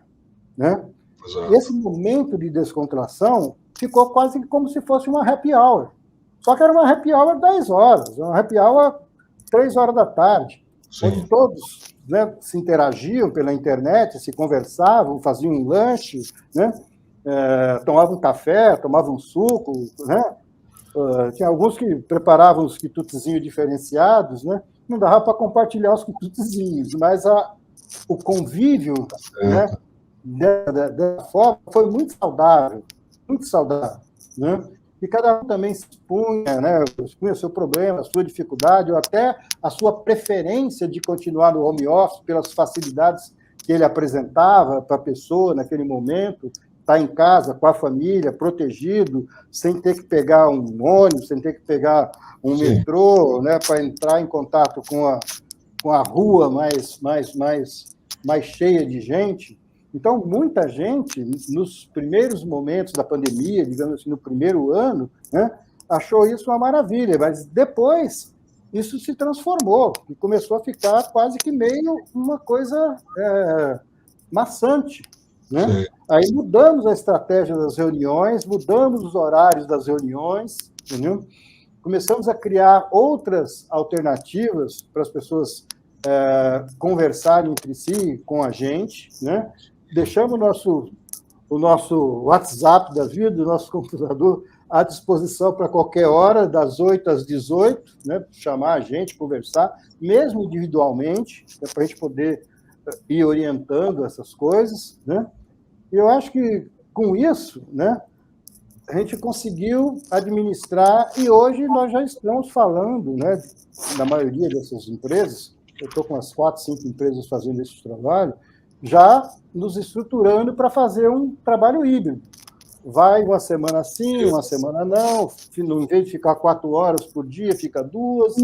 né? Exato. Esse momento de descontração ficou quase como se fosse uma happy hour. Só que era uma happy hour 10 horas, uma happy hour 3 horas da tarde, Sim. onde todos, né, se interagiam pela internet, se conversavam, faziam um lanche, né, tomavam café, tomavam suco, né, tinha alguns que preparavam os quitutezinhos diferenciados, né, não dava para compartilhar os quitutezinhos, mas o convívio, né, dessa forma foi muito saudável, né? E cada um também se expunha, né? Expunha o seu problema, a sua dificuldade, ou até a sua preferência de continuar no home office pelas facilidades que ele apresentava para a pessoa naquele momento, estar em casa com a família, protegido, sem ter que pegar um ônibus, sem ter que pegar um metrô, né? Para entrar em contato com a rua mais cheia de gente. Então, muita gente, nos primeiros momentos da pandemia, digamos assim, no primeiro ano, né, achou isso uma maravilha, mas depois isso se transformou e começou a ficar quase que meio uma coisa maçante, né? Aí mudamos a estratégia das reuniões, mudamos os horários das reuniões, entendeu? Começamos a criar outras alternativas para as pessoas conversarem entre si com a gente, né? Deixamos o nosso WhatsApp da vida, o nosso computador à disposição para qualquer hora, das 8 às 18, né? Chamar a gente, conversar, mesmo individualmente, né? Para a gente poder ir orientando essas coisas, né? E eu acho que, com isso, né, a gente conseguiu administrar, e hoje nós já estamos falando, né, na maioria dessas empresas, eu estou com as 4, 5 empresas fazendo esse trabalho, já nos estruturando para fazer um trabalho híbrido. Vai uma semana sim, uma semana não, em vez de ficar 4 horas por dia, fica 2,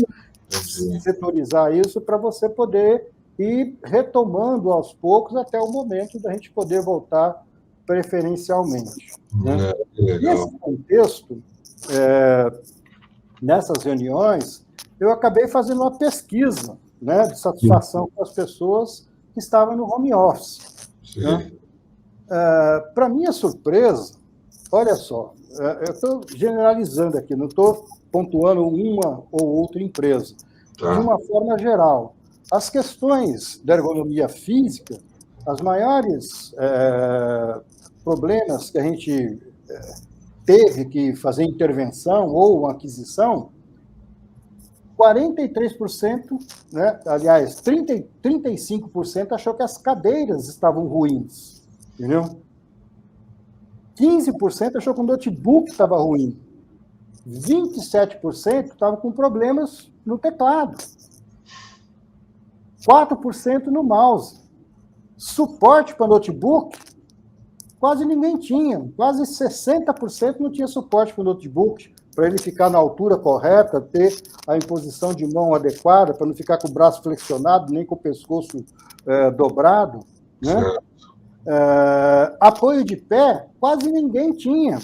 setorizar isso para você poder ir retomando aos poucos até o momento da gente poder voltar preferencialmente. Né? Nesse contexto, nessas reuniões, eu acabei fazendo uma pesquisa, né, de satisfação com as pessoas que estavam no home office. Né? Para minha surpresa, olha só, eu estou generalizando aqui, não estou pontuando uma ou outra empresa. De uma forma geral, as questões da ergonomia física, as maiores problemas que a gente teve que fazer intervenção ou uma aquisição, 43%, né, aliás, 35% achou que as cadeiras estavam ruins, entendeu? 15% achou que o notebook estava ruim. 27% estavam com problemas no teclado. 4% no mouse. Suporte para notebook, quase ninguém tinha. Quase 60% não tinha suporte para o notebook, para ele ficar na altura correta, ter a imposição de mão adequada, para não ficar com o braço flexionado, nem com o pescoço dobrado. Né? Apoio de pé, quase ninguém tinha.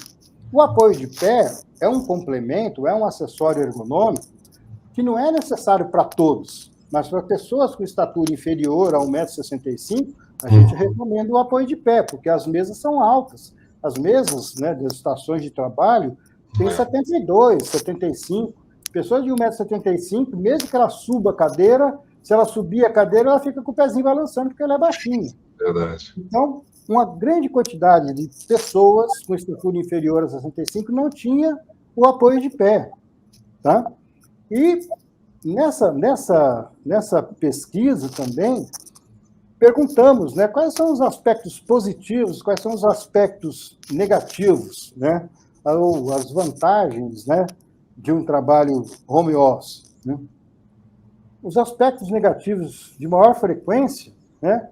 O apoio de pé é um complemento, é um acessório ergonômico que não é necessário para todos, mas para pessoas com estatura inferior a 1,65 m, a gente recomenda o apoio de pé, porque as mesas são altas. As mesas, né, das estações de trabalho têm 72, 75. Pessoas de 1,75 m, mesmo que ela suba a cadeira, se ela subir a cadeira, ela fica com o pezinho balançando, porque ela é baixinha. Verdade. Então, uma grande quantidade de pessoas com estatura inferior a 65 não tinha o apoio de pé. Tá? E nessa pesquisa também, perguntamos, né, quais são os aspectos positivos, quais são os aspectos negativos, né, ou as vantagens, né, de um trabalho home office. Né? Os aspectos negativos de maior frequência, né,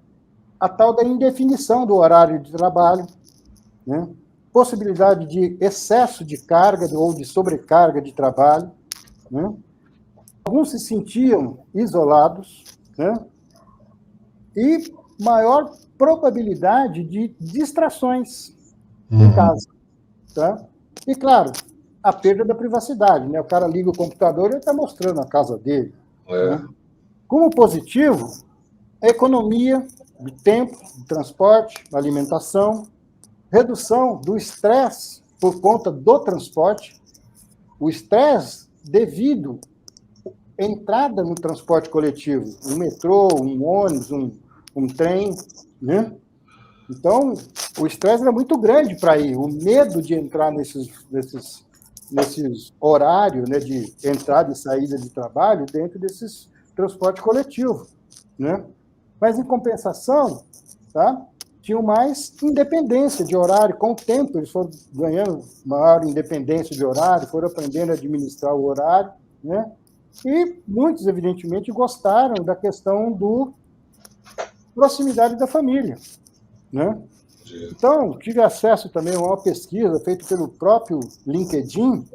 a tal da indefinição do horário de trabalho, né, possibilidade de excesso de carga ou de sobrecarga de trabalho. Né? Alguns se sentiam isolados, né? E maior probabilidade de distrações em casa. Tá? E, claro, a perda da privacidade. Né? O cara liga o computador e ele está mostrando a casa dele. Né? Como positivo, a economia de tempo, de transporte, alimentação, redução do estresse por conta do transporte, o estresse devido à entrada no transporte coletivo, um metrô, um ônibus, um trem, né? Então, o estresse era muito grande para ir, o medo de entrar nesses horários, né, de entrada e saída de trabalho dentro desses transporte coletivo, né? Mas, em compensação, tá, tinham mais independência de horário. Com o tempo, eles foram ganhando maior independência de horário, foram aprendendo a administrar o horário, né? E muitos, evidentemente, gostaram da questão do proximidade da família, né? Então, tive acesso também a uma pesquisa feita pelo próprio LinkedIn,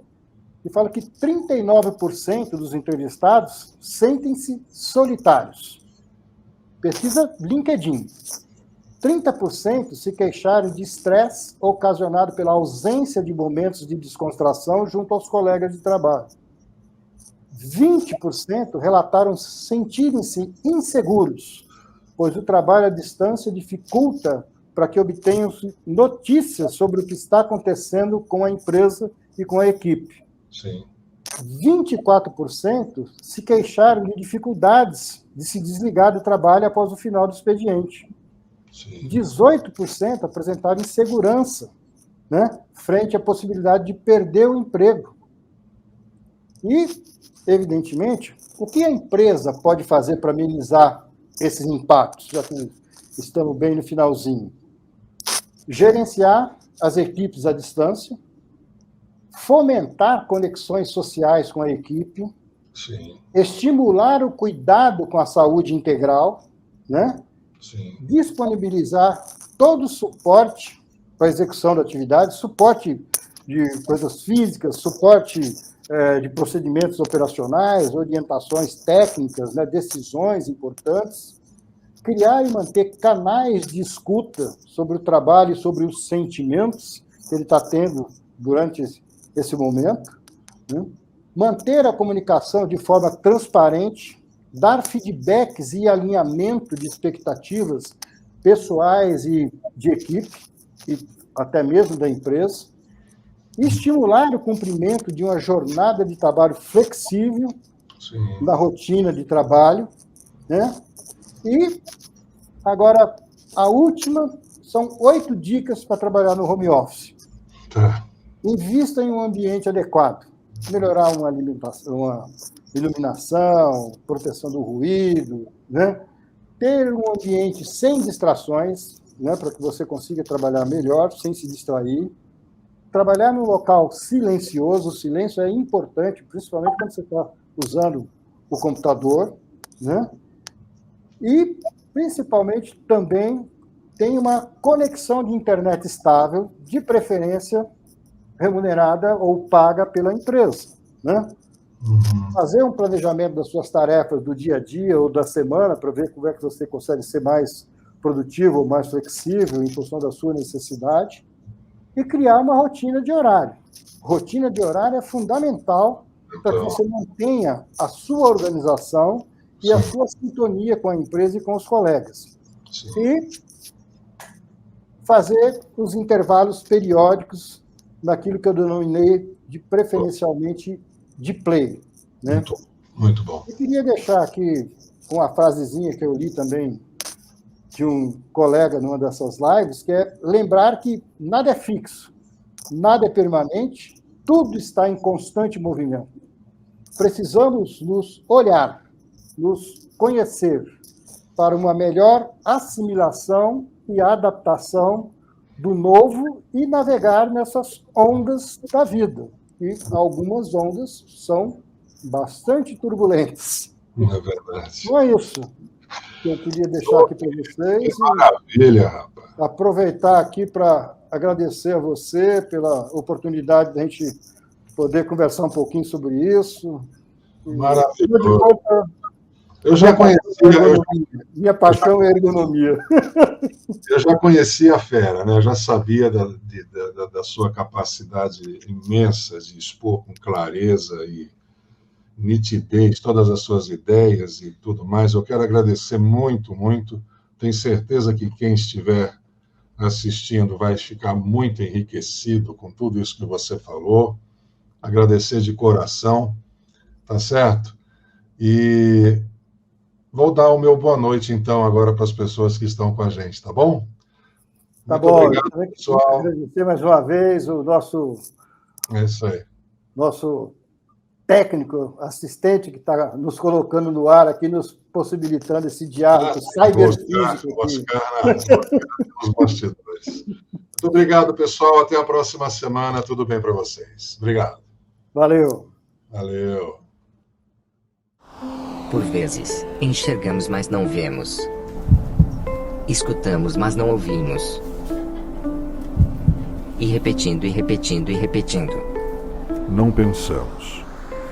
que fala que 39% dos entrevistados sentem-se solitários. Pesquisa LinkedIn. 30% se queixaram de estresse ocasionado pela ausência de momentos de descontração junto aos colegas de trabalho. 20% relataram sentirem-se inseguros, pois o trabalho à distância dificulta para que obtenham notícias sobre o que está acontecendo com a empresa e com a equipe. Sim. 24% se queixaram de dificuldades de se desligar do trabalho após o final do expediente. Sim. 18% apresentaram insegurança, né, frente à possibilidade de perder o emprego. E, evidentemente, o que a empresa pode fazer para amenizar esses impactos, já que estamos bem no finalzinho? Gerenciar as equipes à distância, fomentar conexões sociais com a equipe, sim, estimular o cuidado com a saúde integral, né? Sim. Disponibilizar todo o suporte para a execução da atividade, suporte de coisas físicas, suporte de procedimentos operacionais, orientações técnicas, né, decisões importantes, criar e manter canais de escuta sobre o trabalho e sobre os sentimentos que ele está tendo durante esse momento, né? Manter a comunicação de forma transparente, dar feedbacks e alinhamento de expectativas pessoais e de equipe, e até mesmo da empresa, estimular o cumprimento de uma jornada de trabalho flexível, sim, na rotina de trabalho, né? E agora, a última, são 8 dicas para trabalhar no home office. Tá. Invista em um ambiente adequado, melhorar uma iluminação, proteção do ruído, né? Ter um ambiente sem distrações, né, para que você consiga trabalhar melhor, sem se distrair. Trabalhar num local silencioso, o silêncio é importante, principalmente quando você está usando o computador, né? E principalmente também tem uma conexão de internet estável, de preferência remunerada ou paga pela empresa, né? Fazer um planejamento das suas tarefas do dia a dia ou da semana para ver como é que você consegue ser mais produtivo ou mais flexível em função da sua necessidade e criar uma rotina de horário. Rotina de horário é fundamental para que você mantenha a sua organização e a sua sintonia com a empresa e com os colegas. E fazer os intervalos periódicos naquilo que eu denominei de preferencialmente de play. Né? Muito bom. Eu queria deixar aqui uma frasezinha que eu li também de um colega numa dessas lives, que é lembrar que nada é fixo, nada é permanente, tudo está em constante movimento. Precisamos nos olhar, nos conhecer para uma melhor assimilação e adaptação do novo e navegar nessas ondas da vida. E algumas ondas são bastante turbulentas. É verdade. Não é isso que eu queria deixar aqui para vocês. Que maravilha, rapaz. Aproveitar aqui para agradecer a você pela oportunidade de a gente poder conversar um pouquinho sobre isso. Maravilhoso. Eu já conhecia. Minha paixão é a ergonomia. Eu já conhecia a fera, né? Eu já sabia da sua capacidade imensa de expor com clareza e nitidez todas as suas ideias e tudo mais. Eu quero agradecer muito, muito. Tenho certeza que quem estiver assistindo vai ficar muito enriquecido com tudo isso que você falou. Agradecer de coração, tá certo? E vou dar o meu boa noite, então, agora para as pessoas que estão com a gente, tá bom? Tá Muito bom. obrigado, pessoal. Agradecer mais uma vez o É isso aí. nosso técnico, assistente, que está nos colocando no ar aqui, nos possibilitando esse diálogo cyberfísico aqui. Os bastidores. Muito obrigado, pessoal. Até a próxima semana. Tudo bem para vocês. Obrigado. Valeu. Valeu. Por vezes, enxergamos, mas não vemos. Escutamos, mas não ouvimos. E repetindo, e repetindo, e repetindo. Não pensamos,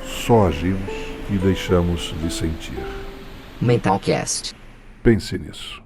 só agimos e deixamos de sentir. Mentalcast. Pense nisso.